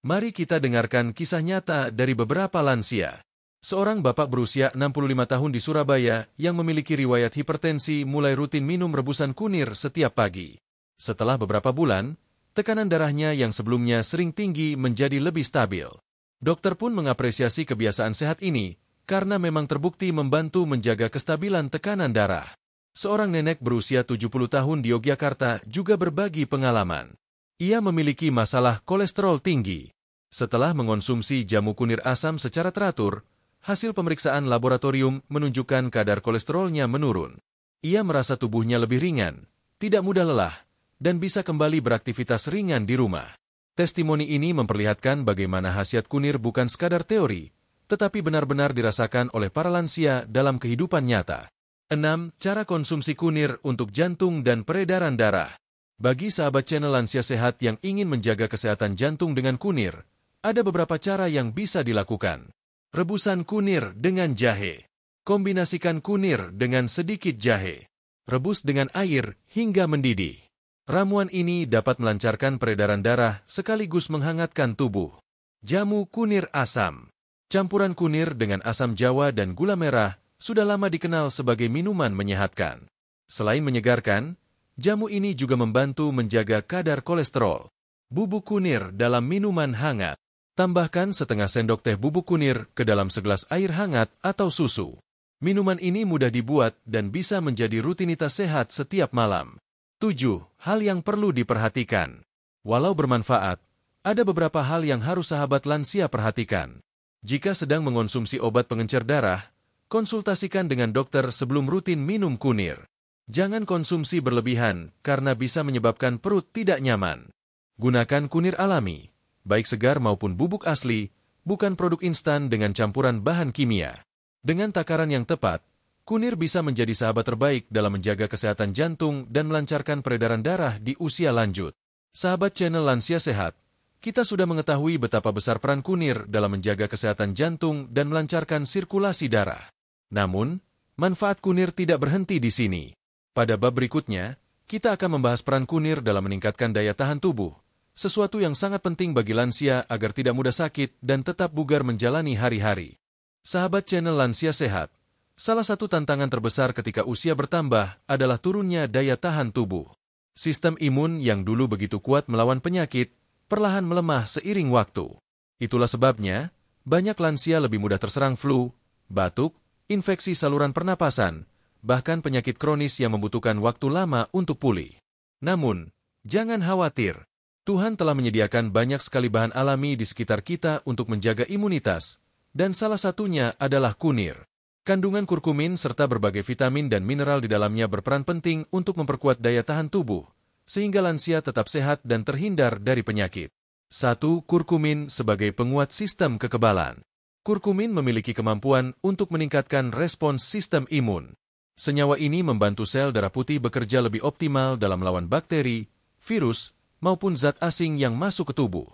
Mari kita dengarkan kisah nyata dari beberapa lansia. Seorang bapak berusia 65 tahun di Surabaya yang memiliki riwayat hipertensi mulai rutin minum rebusan kunir setiap pagi. Setelah beberapa bulan, tekanan darahnya yang sebelumnya sering tinggi menjadi lebih stabil. Dokter pun mengapresiasi kebiasaan sehat ini karena memang terbukti membantu menjaga kestabilan tekanan darah. Seorang nenek berusia 70 tahun di Yogyakarta juga berbagi pengalaman. Ia memiliki masalah kolesterol tinggi. Setelah mengonsumsi jamu kunir asam secara teratur, hasil pemeriksaan laboratorium menunjukkan kadar kolesterolnya menurun. Ia merasa tubuhnya lebih ringan, tidak mudah lelah, dan bisa kembali beraktivitas ringan di rumah. Testimoni ini memperlihatkan bagaimana khasiat kunir bukan sekadar teori, tetapi benar-benar dirasakan oleh para lansia dalam kehidupan nyata. 6. Cara konsumsi kunir untuk jantung dan peredaran darah. Bagi sahabat channel Lansia Sehat yang ingin menjaga kesehatan jantung dengan kunir, ada beberapa cara yang bisa dilakukan. Rebusan kunir dengan jahe. Kombinasikan kunir dengan sedikit jahe. Rebus dengan air hingga mendidih. Ramuan ini dapat melancarkan peredaran darah sekaligus menghangatkan tubuh. Jamu kunir asam. Campuran kunir dengan asam jawa dan gula merah sudah lama dikenal sebagai minuman menyehatkan. Selain menyegarkan, jamu ini juga membantu menjaga kadar kolesterol. Bubuk kunir dalam minuman hangat. Tambahkan setengah sendok teh bubuk kunir ke dalam segelas air hangat atau susu. Minuman ini mudah dibuat dan bisa menjadi rutinitas sehat setiap malam. 7. Hal yang perlu diperhatikan. Walau bermanfaat, ada beberapa hal yang harus sahabat lansia perhatikan. Jika sedang mengonsumsi obat pengencer darah, konsultasikan dengan dokter sebelum rutin minum kunir. Jangan konsumsi berlebihan karena bisa menyebabkan perut tidak nyaman. Gunakan kunir alami, baik segar maupun bubuk asli, bukan produk instan dengan campuran bahan kimia. Dengan takaran yang tepat, kunir bisa menjadi sahabat terbaik dalam menjaga kesehatan jantung dan melancarkan peredaran darah di usia lanjut. Sahabat channel Lansia Sehat, kita sudah mengetahui betapa besar peran kunir dalam menjaga kesehatan jantung dan melancarkan sirkulasi darah. Namun, manfaat kunir tidak berhenti di sini. Pada bab berikutnya, kita akan membahas peran kunir dalam meningkatkan daya tahan tubuh, sesuatu yang sangat penting bagi lansia agar tidak mudah sakit dan tetap bugar menjalani hari-hari. Sahabat channel Lansia Sehat, salah satu tantangan terbesar ketika usia bertambah adalah turunnya daya tahan tubuh. Sistem imun yang dulu begitu kuat melawan penyakit, perlahan melemah seiring waktu. Itulah sebabnya, banyak lansia lebih mudah terserang flu, batuk, infeksi saluran pernapasan, bahkan penyakit kronis yang membutuhkan waktu lama untuk pulih. Namun, jangan khawatir. Tuhan telah menyediakan banyak sekali bahan alami di sekitar kita untuk menjaga imunitas, dan salah satunya adalah kunir. Kandungan kurkumin serta berbagai vitamin dan mineral di dalamnya berperan penting untuk memperkuat daya tahan tubuh, sehingga lansia tetap sehat dan terhindar dari penyakit. 1. Kurkumin sebagai penguat sistem kekebalan. Kurkumin memiliki kemampuan untuk meningkatkan respons sistem imun. Senyawa ini membantu sel darah putih bekerja lebih optimal dalam melawan bakteri, virus, maupun zat asing yang masuk ke tubuh.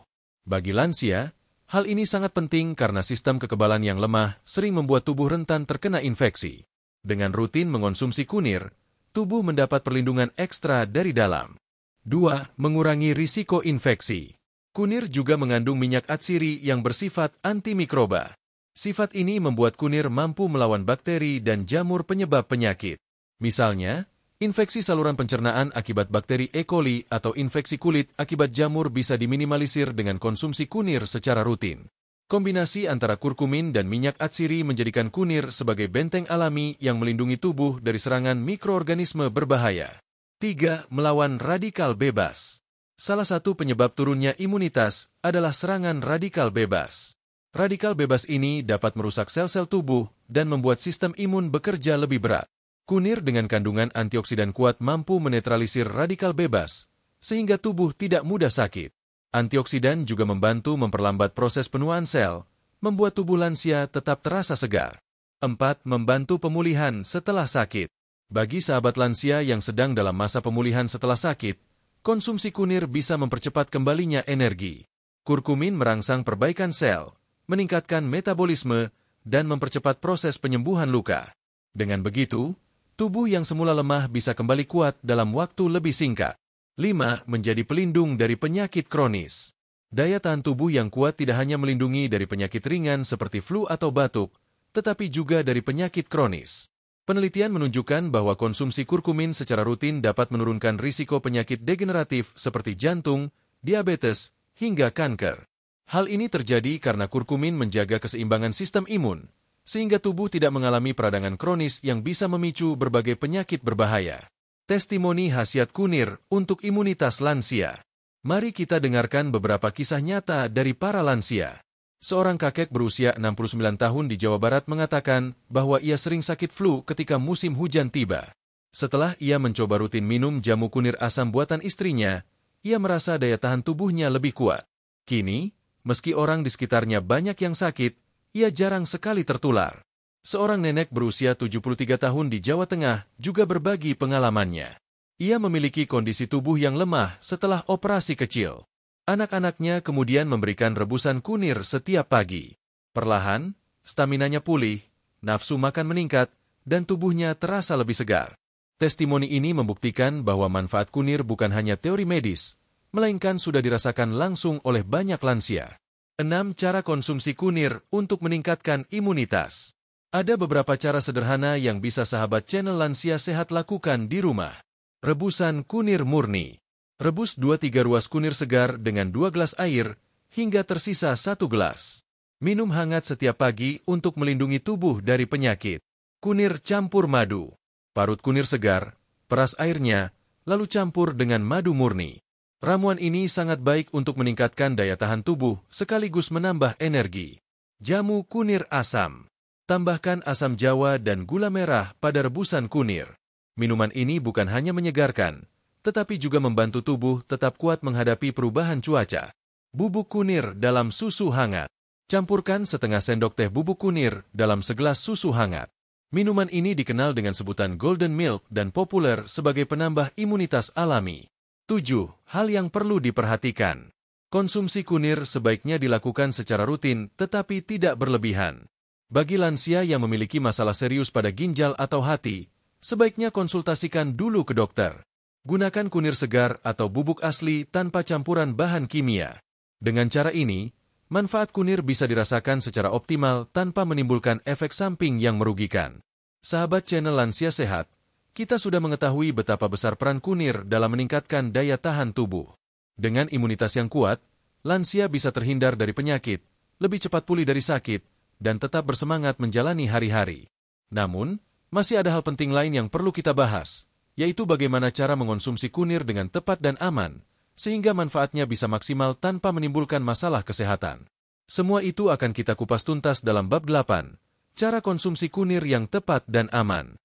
Bagi lansia, hal ini sangat penting karena sistem kekebalan yang lemah sering membuat tubuh rentan terkena infeksi. Dengan rutin mengonsumsi kunir, tubuh mendapat perlindungan ekstra dari dalam. 2. Mengurangi risiko infeksi. Kunir juga mengandung minyak atsiri yang bersifat antimikroba. Sifat ini membuat kunir mampu melawan bakteri dan jamur penyebab penyakit. Misalnya, infeksi saluran pencernaan akibat bakteri E. coli atau infeksi kulit akibat jamur bisa diminimalisir dengan konsumsi kunir secara rutin. Kombinasi antara kurkumin dan minyak atsiri menjadikan kunir sebagai benteng alami yang melindungi tubuh dari serangan mikroorganisme berbahaya. 3. Melawan radikal bebas. Salah satu penyebab turunnya imunitas adalah serangan radikal bebas. Radikal bebas ini dapat merusak sel-sel tubuh dan membuat sistem imun bekerja lebih berat. Kunir dengan kandungan antioksidan kuat mampu menetralisir radikal bebas, sehingga tubuh tidak mudah sakit. Antioksidan juga membantu memperlambat proses penuaan sel, membuat tubuh lansia tetap terasa segar. 4. Membantu pemulihan setelah sakit. Bagi sahabat lansia yang sedang dalam masa pemulihan setelah sakit, konsumsi kunir bisa mempercepat kembalinya energi. Kurkumin merangsang perbaikan sel, meningkatkan metabolisme, dan mempercepat proses penyembuhan luka. Dengan begitu, tubuh yang semula lemah bisa kembali kuat dalam waktu lebih singkat. 5. Menjadi pelindung dari penyakit kronis. Daya tahan tubuh yang kuat tidak hanya melindungi dari penyakit ringan seperti flu atau batuk, tetapi juga dari penyakit kronis. Penelitian menunjukkan bahwa konsumsi kurkumin secara rutin dapat menurunkan risiko penyakit degeneratif seperti jantung, diabetes, hingga kanker. Hal ini terjadi karena kurkumin menjaga keseimbangan sistem imun, sehingga tubuh tidak mengalami peradangan kronis yang bisa memicu berbagai penyakit berbahaya. Testimoni khasiat kunir untuk imunitas lansia. Mari kita dengarkan beberapa kisah nyata dari para lansia. Seorang kakek berusia 69 tahun di Jawa Barat mengatakan bahwa ia sering sakit flu ketika musim hujan tiba. Setelah ia mencoba rutin minum jamu kunir asam buatan istrinya, ia merasa daya tahan tubuhnya lebih kuat. Kini, meski orang di sekitarnya banyak yang sakit, ia jarang sekali tertular. Seorang nenek berusia 73 tahun di Jawa Tengah juga berbagi pengalamannya. Ia memiliki kondisi tubuh yang lemah setelah operasi kecil. Anak-anaknya kemudian memberikan rebusan kunir setiap pagi. Perlahan, staminanya pulih, nafsu makan meningkat, dan tubuhnya terasa lebih segar. Testimoni ini membuktikan bahwa manfaat kunir bukan hanya teori medis, melainkan sudah dirasakan langsung oleh banyak lansia. 6. Cara konsumsi kunir untuk meningkatkan imunitas. Ada beberapa cara sederhana yang bisa sahabat channel Lansia Sehat lakukan di rumah. Rebusan kunir murni. Rebus 2-3 ruas kunir segar dengan 2 gelas air, hingga tersisa 1 gelas. Minum hangat setiap pagi untuk melindungi tubuh dari penyakit. Kunir campur madu. Parut kunir segar, peras airnya, lalu campur dengan madu murni. Ramuan ini sangat baik untuk meningkatkan daya tahan tubuh sekaligus menambah energi. Jamu kunir asam. Tambahkan asam jawa dan gula merah pada rebusan kunir. Minuman ini bukan hanya menyegarkan, tetapi juga membantu tubuh tetap kuat menghadapi perubahan cuaca. Bubuk kunir dalam susu hangat. Campurkan setengah sendok teh bubuk kunir dalam segelas susu hangat. Minuman ini dikenal dengan sebutan golden milk dan populer sebagai penambah imunitas alami. 7. Hal yang perlu diperhatikan. Konsumsi kunir sebaiknya dilakukan secara rutin tetapi tidak berlebihan. Bagi lansia yang memiliki masalah serius pada ginjal atau hati, sebaiknya konsultasikan dulu ke dokter. Gunakan kunir segar atau bubuk asli tanpa campuran bahan kimia. Dengan cara ini, manfaat kunir bisa dirasakan secara optimal tanpa menimbulkan efek samping yang merugikan. Sahabat channel Lansia Sehat, kita sudah mengetahui betapa besar peran kunir dalam meningkatkan daya tahan tubuh. Dengan imunitas yang kuat, lansia bisa terhindar dari penyakit, lebih cepat pulih dari sakit, dan tetap bersemangat menjalani hari-hari. Namun, masih ada hal penting lain yang perlu kita bahas, yaitu bagaimana cara mengonsumsi kunir dengan tepat dan aman, sehingga manfaatnya bisa maksimal tanpa menimbulkan masalah kesehatan. Semua itu akan kita kupas tuntas dalam bab 8, cara konsumsi kunir yang tepat dan aman.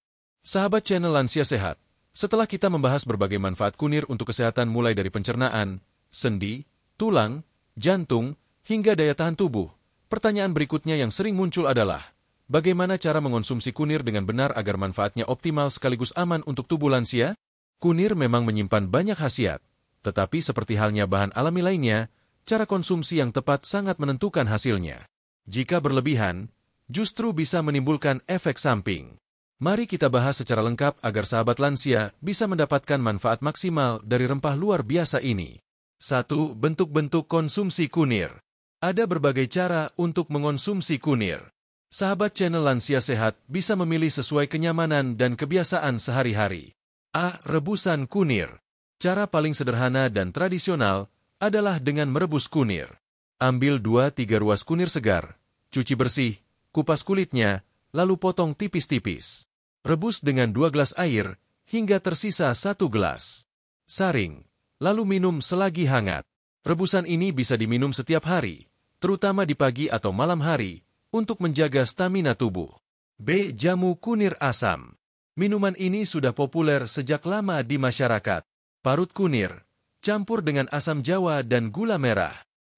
Sahabat channel Lansia Sehat, setelah kita membahas berbagai manfaat kunir untuk kesehatan mulai dari pencernaan, sendi, tulang, jantung, hingga daya tahan tubuh, pertanyaan berikutnya yang sering muncul adalah, bagaimana cara mengonsumsi kunir dengan benar agar manfaatnya optimal sekaligus aman untuk tubuh lansia? Kunir memang menyimpan banyak khasiat, tetapi seperti halnya bahan alami lainnya, cara konsumsi yang tepat sangat menentukan hasilnya. Jika berlebihan, justru bisa menimbulkan efek samping. Mari kita bahas secara lengkap agar sahabat lansia bisa mendapatkan manfaat maksimal dari rempah luar biasa ini. 1. Bentuk-bentuk konsumsi kunir. Ada berbagai cara untuk mengonsumsi kunir. Sahabat channel Lansia Sehat bisa memilih sesuai kenyamanan dan kebiasaan sehari-hari. A. Rebusan kunir. Cara paling sederhana dan tradisional adalah dengan merebus kunir. Ambil 2-3 ruas kunir segar, cuci bersih, kupas kulitnya, lalu potong tipis-tipis. Rebus dengan 2 gelas air hingga tersisa 1 gelas. Saring, lalu minum selagi hangat. Rebusan ini bisa diminum setiap hari, terutama di pagi atau malam hari, untuk menjaga stamina tubuh. B. Jamu kunir asam. Minuman ini sudah populer sejak lama di masyarakat. Parut kunir, campur dengan asam jawa dan gula merah.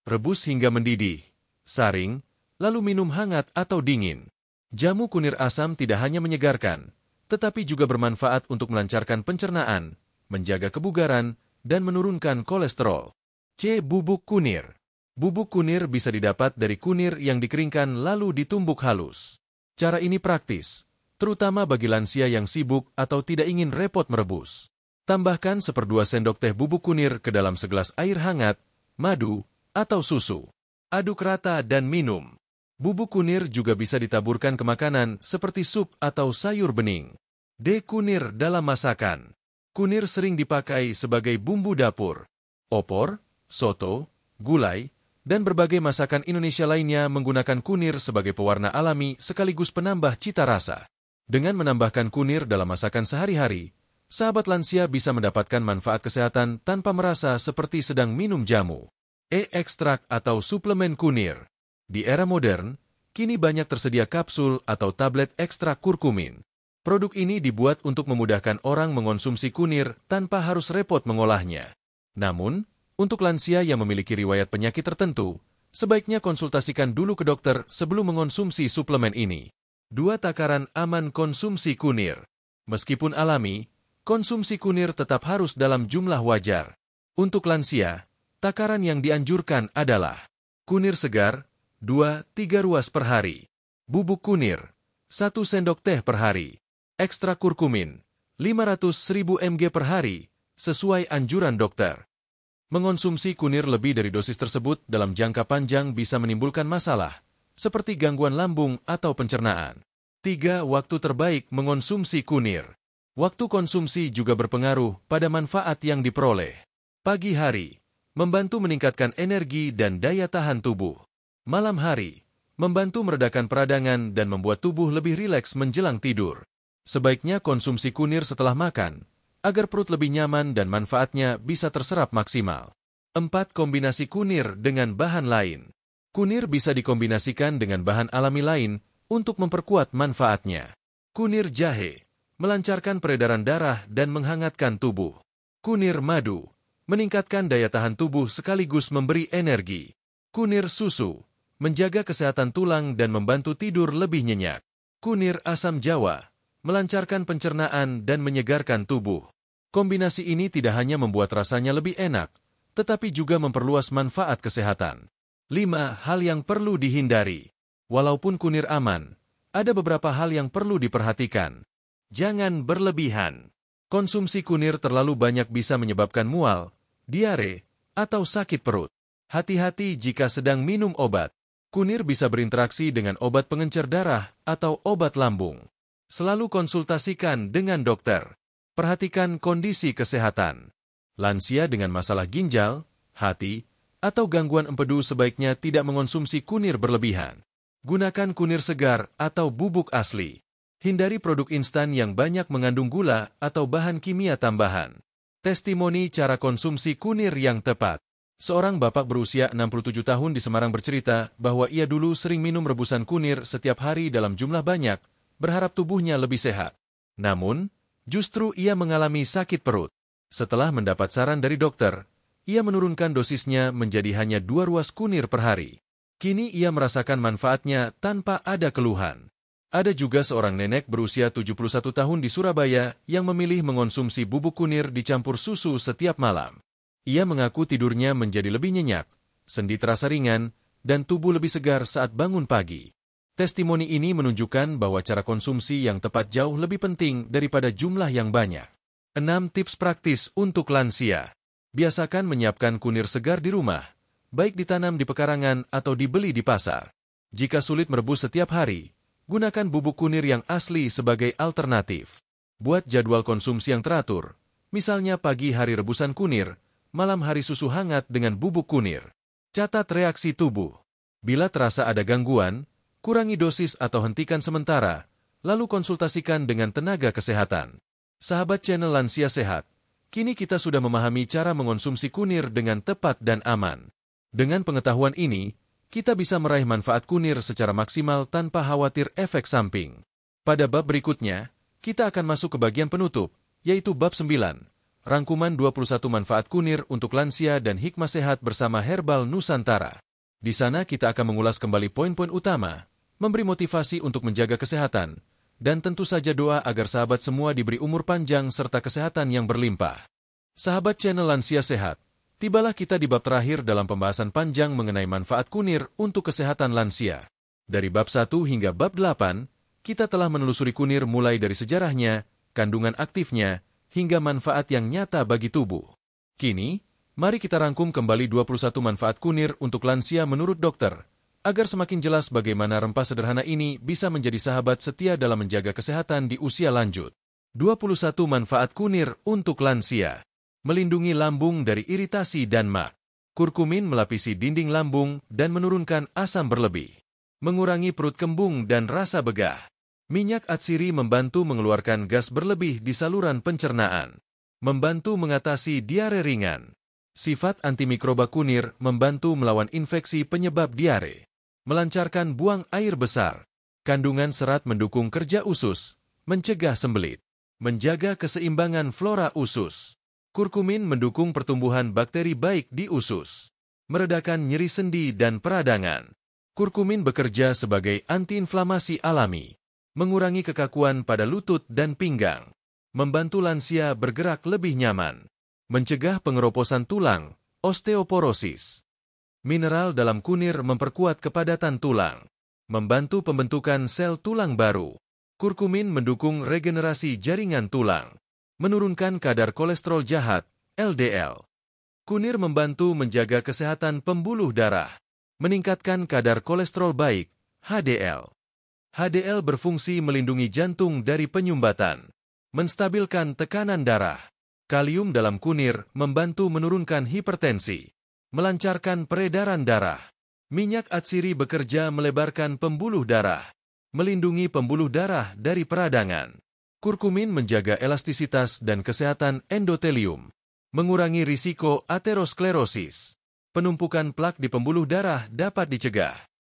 Rebus hingga mendidih. Saring, lalu minum hangat atau dingin. Jamu kunir asam tidak hanya menyegarkan, tetapi juga bermanfaat untuk melancarkan pencernaan, menjaga kebugaran, dan menurunkan kolesterol. C. Bubuk kunir. Bubuk kunir bisa didapat dari kunir yang dikeringkan lalu ditumbuk halus. Cara ini praktis, terutama bagi lansia yang sibuk atau tidak ingin repot merebus. Tambahkan 1/2 sendok teh bubuk kunir ke dalam segelas air hangat, madu, atau susu. Aduk rata dan minum. Bubuk kunir juga bisa ditaburkan ke makanan seperti sup atau sayur bening. D. Kunir dalam masakan. Kunir sering dipakai sebagai bumbu dapur. Opor, soto, gulai, dan berbagai masakan Indonesia lainnya menggunakan kunir sebagai pewarna alami sekaligus penambah cita rasa. Dengan menambahkan kunir dalam masakan sehari-hari, sahabat lansia bisa mendapatkan manfaat kesehatan tanpa merasa seperti sedang minum jamu. E. Ekstrak atau suplemen kunir. Di era modern, kini banyak tersedia kapsul atau tablet ekstrak kurkumin. Produk ini dibuat untuk memudahkan orang mengonsumsi kunir tanpa harus repot mengolahnya. Namun, untuk lansia yang memiliki riwayat penyakit tertentu, sebaiknya konsultasikan dulu ke dokter sebelum mengonsumsi suplemen ini. 2. Takaran aman konsumsi kunir. Meskipun alami, konsumsi kunir tetap harus dalam jumlah wajar. Untuk lansia, takaran yang dianjurkan adalah kunir segar, 2-3 ruas per hari. Bubuk kunir, 1 sendok teh per hari. Ekstrak kurkumin, 500.000 mg per hari, sesuai anjuran dokter. Mengonsumsi kunir lebih dari dosis tersebut dalam jangka panjang bisa menimbulkan masalah, seperti gangguan lambung atau pencernaan. 3. Waktu terbaik mengonsumsi kunir. Waktu konsumsi juga berpengaruh pada manfaat yang diperoleh. Pagi hari, membantu meningkatkan energi dan daya tahan tubuh. Malam hari, membantu meredakan peradangan dan membuat tubuh lebih rileks menjelang tidur. Sebaiknya konsumsi kunir setelah makan, agar perut lebih nyaman dan manfaatnya bisa terserap maksimal. 4. Kombinasi kunir dengan bahan lain. Kunir bisa dikombinasikan dengan bahan alami lain untuk memperkuat manfaatnya. Kunir jahe, melancarkan peredaran darah dan menghangatkan tubuh. Kunir madu, meningkatkan daya tahan tubuh sekaligus memberi energi. Kunir susu, menjaga kesehatan tulang dan membantu tidur lebih nyenyak. Kunir asam jawa, melancarkan pencernaan dan menyegarkan tubuh. Kombinasi ini tidak hanya membuat rasanya lebih enak, tetapi juga memperluas manfaat kesehatan. 5. Hal yang perlu dihindari. Walaupun kunir aman, ada beberapa hal yang perlu diperhatikan. Jangan berlebihan. Konsumsi kunir terlalu banyak bisa menyebabkan mual, diare, atau sakit perut. Hati-hati jika sedang minum obat. Kunir bisa berinteraksi dengan obat pengencer darah atau obat lambung. Selalu konsultasikan dengan dokter. Perhatikan kondisi kesehatan. Lansia dengan masalah ginjal, hati, atau gangguan empedu sebaiknya tidak mengonsumsi kunir berlebihan. Gunakan kunir segar atau bubuk asli. Hindari produk instan yang banyak mengandung gula atau bahan kimia tambahan. Testimoni cara konsumsi kunir yang tepat. Seorang bapak berusia 67 tahun di Semarang bercerita bahwa ia dulu sering minum rebusan kunir setiap hari dalam jumlah banyak, berharap tubuhnya lebih sehat. Namun, justru ia mengalami sakit perut. Setelah mendapat saran dari dokter, ia menurunkan dosisnya menjadi hanya 2 ruas kunir per hari. Kini ia merasakan manfaatnya tanpa ada keluhan. Ada juga seorang nenek berusia 71 tahun di Surabaya yang memilih mengonsumsi bubuk kunir dicampur susu setiap malam. Ia mengaku tidurnya menjadi lebih nyenyak, sendi terasa ringan, dan tubuh lebih segar saat bangun pagi. Testimoni ini menunjukkan bahwa cara konsumsi yang tepat jauh lebih penting daripada jumlah yang banyak. 6 tips praktis untuk lansia. Biasakan menyiapkan kunir segar di rumah, baik ditanam di pekarangan atau dibeli di pasar. Jika sulit merebus setiap hari, gunakan bubuk kunir yang asli sebagai alternatif. Buat jadwal konsumsi yang teratur, misalnya pagi hari rebusan kunir, malam hari susu hangat dengan bubuk kunir. Catat reaksi tubuh. Bila terasa ada gangguan, kurangi dosis atau hentikan sementara, lalu konsultasikan dengan tenaga kesehatan. Sahabat channel Lansia Sehat, kini kita sudah memahami cara mengonsumsi kunir dengan tepat dan aman. Dengan pengetahuan ini, kita bisa meraih manfaat kunir secara maksimal tanpa khawatir efek samping. Pada bab berikutnya, kita akan masuk ke bagian penutup, yaitu bab 9, rangkuman 21 manfaat kunir untuk lansia dan hikmah sehat bersama Herbal Nusantara. Di sana kita akan mengulas kembali poin-poin utama, memberi motivasi untuk menjaga kesehatan, dan tentu saja doa agar sahabat semua diberi umur panjang serta kesehatan yang berlimpah. Sahabat channel Lansia Sehat, tibalah kita di bab terakhir dalam pembahasan panjang mengenai manfaat kunir untuk kesehatan lansia. Dari bab 1 hingga bab 8, kita telah menelusuri kunir mulai dari sejarahnya, kandungan aktifnya, hingga manfaat yang nyata bagi tubuh. Kini, mari kita rangkum kembali 21 manfaat kunir untuk lansia menurut dokter, agar semakin jelas bagaimana rempah sederhana ini bisa menjadi sahabat setia dalam menjaga kesehatan di usia lanjut. 21 manfaat kunir untuk lansia. Melindungi lambung dari iritasi dan mak. Kurkumin melapisi dinding lambung dan menurunkan asam berlebih. Mengurangi perut kembung dan rasa begah. Minyak atsiri membantu mengeluarkan gas berlebih di saluran pencernaan. Membantu mengatasi diare ringan. Sifat antimikroba kunir membantu melawan infeksi penyebab diare. Melancarkan buang air besar. Kandungan serat mendukung kerja usus, mencegah sembelit. Menjaga keseimbangan flora usus. Kurkumin mendukung pertumbuhan bakteri baik di usus. Meredakan nyeri sendi dan peradangan. Kurkumin bekerja sebagai antiinflamasi alami. Mengurangi kekakuan pada lutut dan pinggang. Membantu lansia bergerak lebih nyaman. Mencegah pengeroposan tulang, osteoporosis. Mineral dalam kunir memperkuat kepadatan tulang. Membantu pembentukan sel tulang baru. Kurkumin mendukung regenerasi jaringan tulang. Menurunkan kadar kolesterol jahat, LDL. Kunir membantu menjaga kesehatan pembuluh darah. Meningkatkan kadar kolesterol baik, HDL. HDL berfungsi melindungi jantung dari penyumbatan. Menstabilkan tekanan darah. Kalium dalam kunir membantu menurunkan hipertensi. Melancarkan peredaran darah. Minyak atsiri bekerja melebarkan pembuluh darah. Melindungi pembuluh darah dari peradangan. Kurkumin menjaga elastisitas dan kesehatan endotelium. Mengurangi risiko aterosklerosis. Penumpukan plak di pembuluh darah dapat dicegah.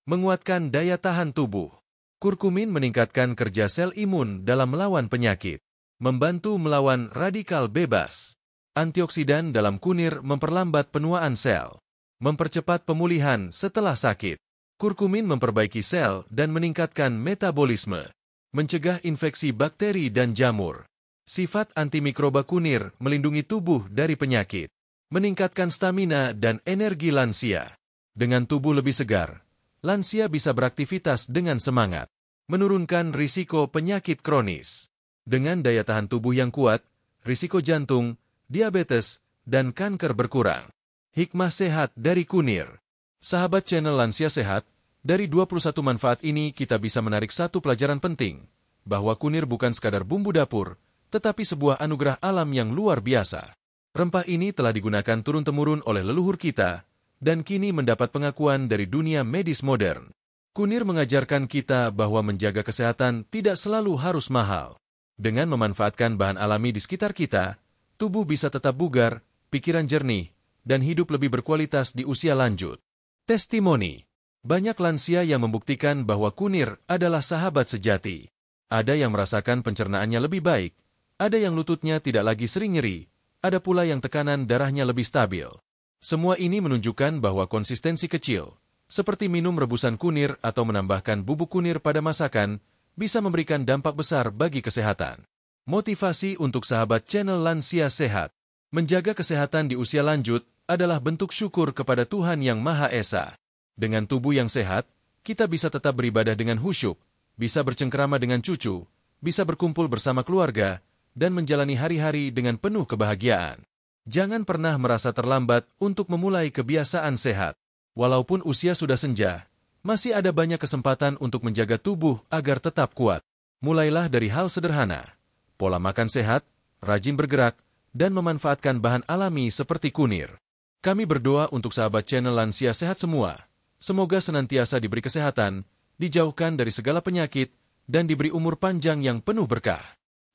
Menguatkan daya tahan tubuh. Kurkumin meningkatkan kerja sel imun dalam melawan penyakit. Membantu melawan radikal bebas. Antioksidan dalam kunir memperlambat penuaan sel. Mempercepat pemulihan setelah sakit. Kurkumin memperbaiki sel dan meningkatkan metabolisme. Mencegah infeksi bakteri dan jamur. Sifat antimikroba kunir melindungi tubuh dari penyakit. Meningkatkan stamina dan energi lansia. Dengan tubuh lebih segar, lansia bisa beraktivitas dengan semangat. Menurunkan risiko penyakit kronis. Dengan daya tahan tubuh yang kuat, risiko jantung, diabetes, dan kanker berkurang. Hikmah sehat dari kunir. Sahabat channel Lansia Sehat, dari 21 manfaat ini kita bisa menarik satu pelajaran penting, bahwa kunir bukan sekadar bumbu dapur, tetapi sebuah anugerah alam yang luar biasa. Rempah ini telah digunakan turun-temurun oleh leluhur kita, dan kini mendapat pengakuan dari dunia medis modern. Kunir mengajarkan kita bahwa menjaga kesehatan tidak selalu harus mahal. Dengan memanfaatkan bahan alami di sekitar kita, tubuh bisa tetap bugar, pikiran jernih, dan hidup lebih berkualitas di usia lanjut. Testimoni. Banyak lansia yang membuktikan bahwa kunir adalah sahabat sejati. Ada yang merasakan pencernaannya lebih baik, ada yang lututnya tidak lagi sering nyeri, ada pula yang tekanan darahnya lebih stabil. Semua ini menunjukkan bahwa konsistensi kecil, seperti minum rebusan kunir atau menambahkan bubuk kunir pada masakan, bisa memberikan dampak besar bagi kesehatan. Motivasi untuk sahabat channel Lansia Sehat. Menjaga kesehatan di usia lanjut adalah bentuk syukur kepada Tuhan Yang Maha Esa. Dengan tubuh yang sehat, kita bisa tetap beribadah dengan khusyuk, bisa bercengkrama dengan cucu, bisa berkumpul bersama keluarga, dan menjalani hari-hari dengan penuh kebahagiaan. Jangan pernah merasa terlambat untuk memulai kebiasaan sehat. Walaupun usia sudah senja, masih ada banyak kesempatan untuk menjaga tubuh agar tetap kuat. Mulailah dari hal sederhana. Pola makan sehat, rajin bergerak, dan memanfaatkan bahan alami seperti kunir. Kami berdoa untuk sahabat channel Lansia Sehat semua. Semoga senantiasa diberi kesehatan, dijauhkan dari segala penyakit, dan diberi umur panjang yang penuh berkah.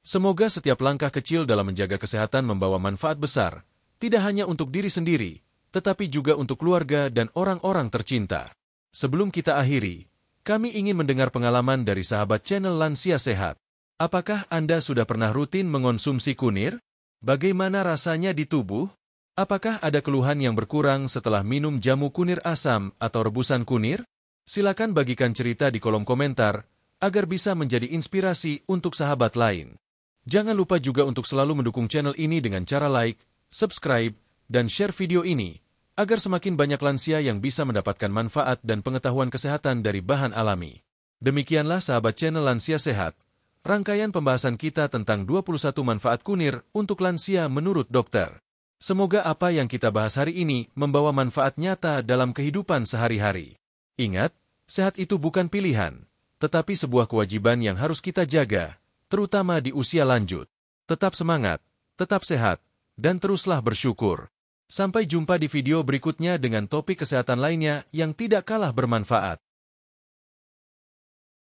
Semoga setiap langkah kecil dalam menjaga kesehatan membawa manfaat besar, tidak hanya untuk diri sendiri, tetapi juga untuk keluarga dan orang-orang tercinta. Sebelum kita akhiri, kami ingin mendengar pengalaman dari sahabat channel Lansia Sehat. Apakah Anda sudah pernah rutin mengonsumsi kunir? Bagaimana rasanya di tubuh? Apakah ada keluhan yang berkurang setelah minum jamu kunir asam atau rebusan kunir? Silakan bagikan cerita di kolom komentar agar bisa menjadi inspirasi untuk sahabat lain. Jangan lupa juga untuk selalu mendukung channel ini dengan cara like, subscribe, dan share video ini agar semakin banyak lansia yang bisa mendapatkan manfaat dan pengetahuan kesehatan dari bahan alami. Demikianlah sahabat channel Lansia Sehat. Rangkaian pembahasan kita tentang 21 manfaat kunir untuk lansia menurut dokter. Semoga apa yang kita bahas hari ini membawa manfaat nyata dalam kehidupan sehari-hari. Ingat, sehat itu bukan pilihan, tetapi sebuah kewajiban yang harus kita jaga, terutama di usia lanjut. Tetap semangat, tetap sehat, dan teruslah bersyukur. Sampai jumpa di video berikutnya dengan topik kesehatan lainnya yang tidak kalah bermanfaat.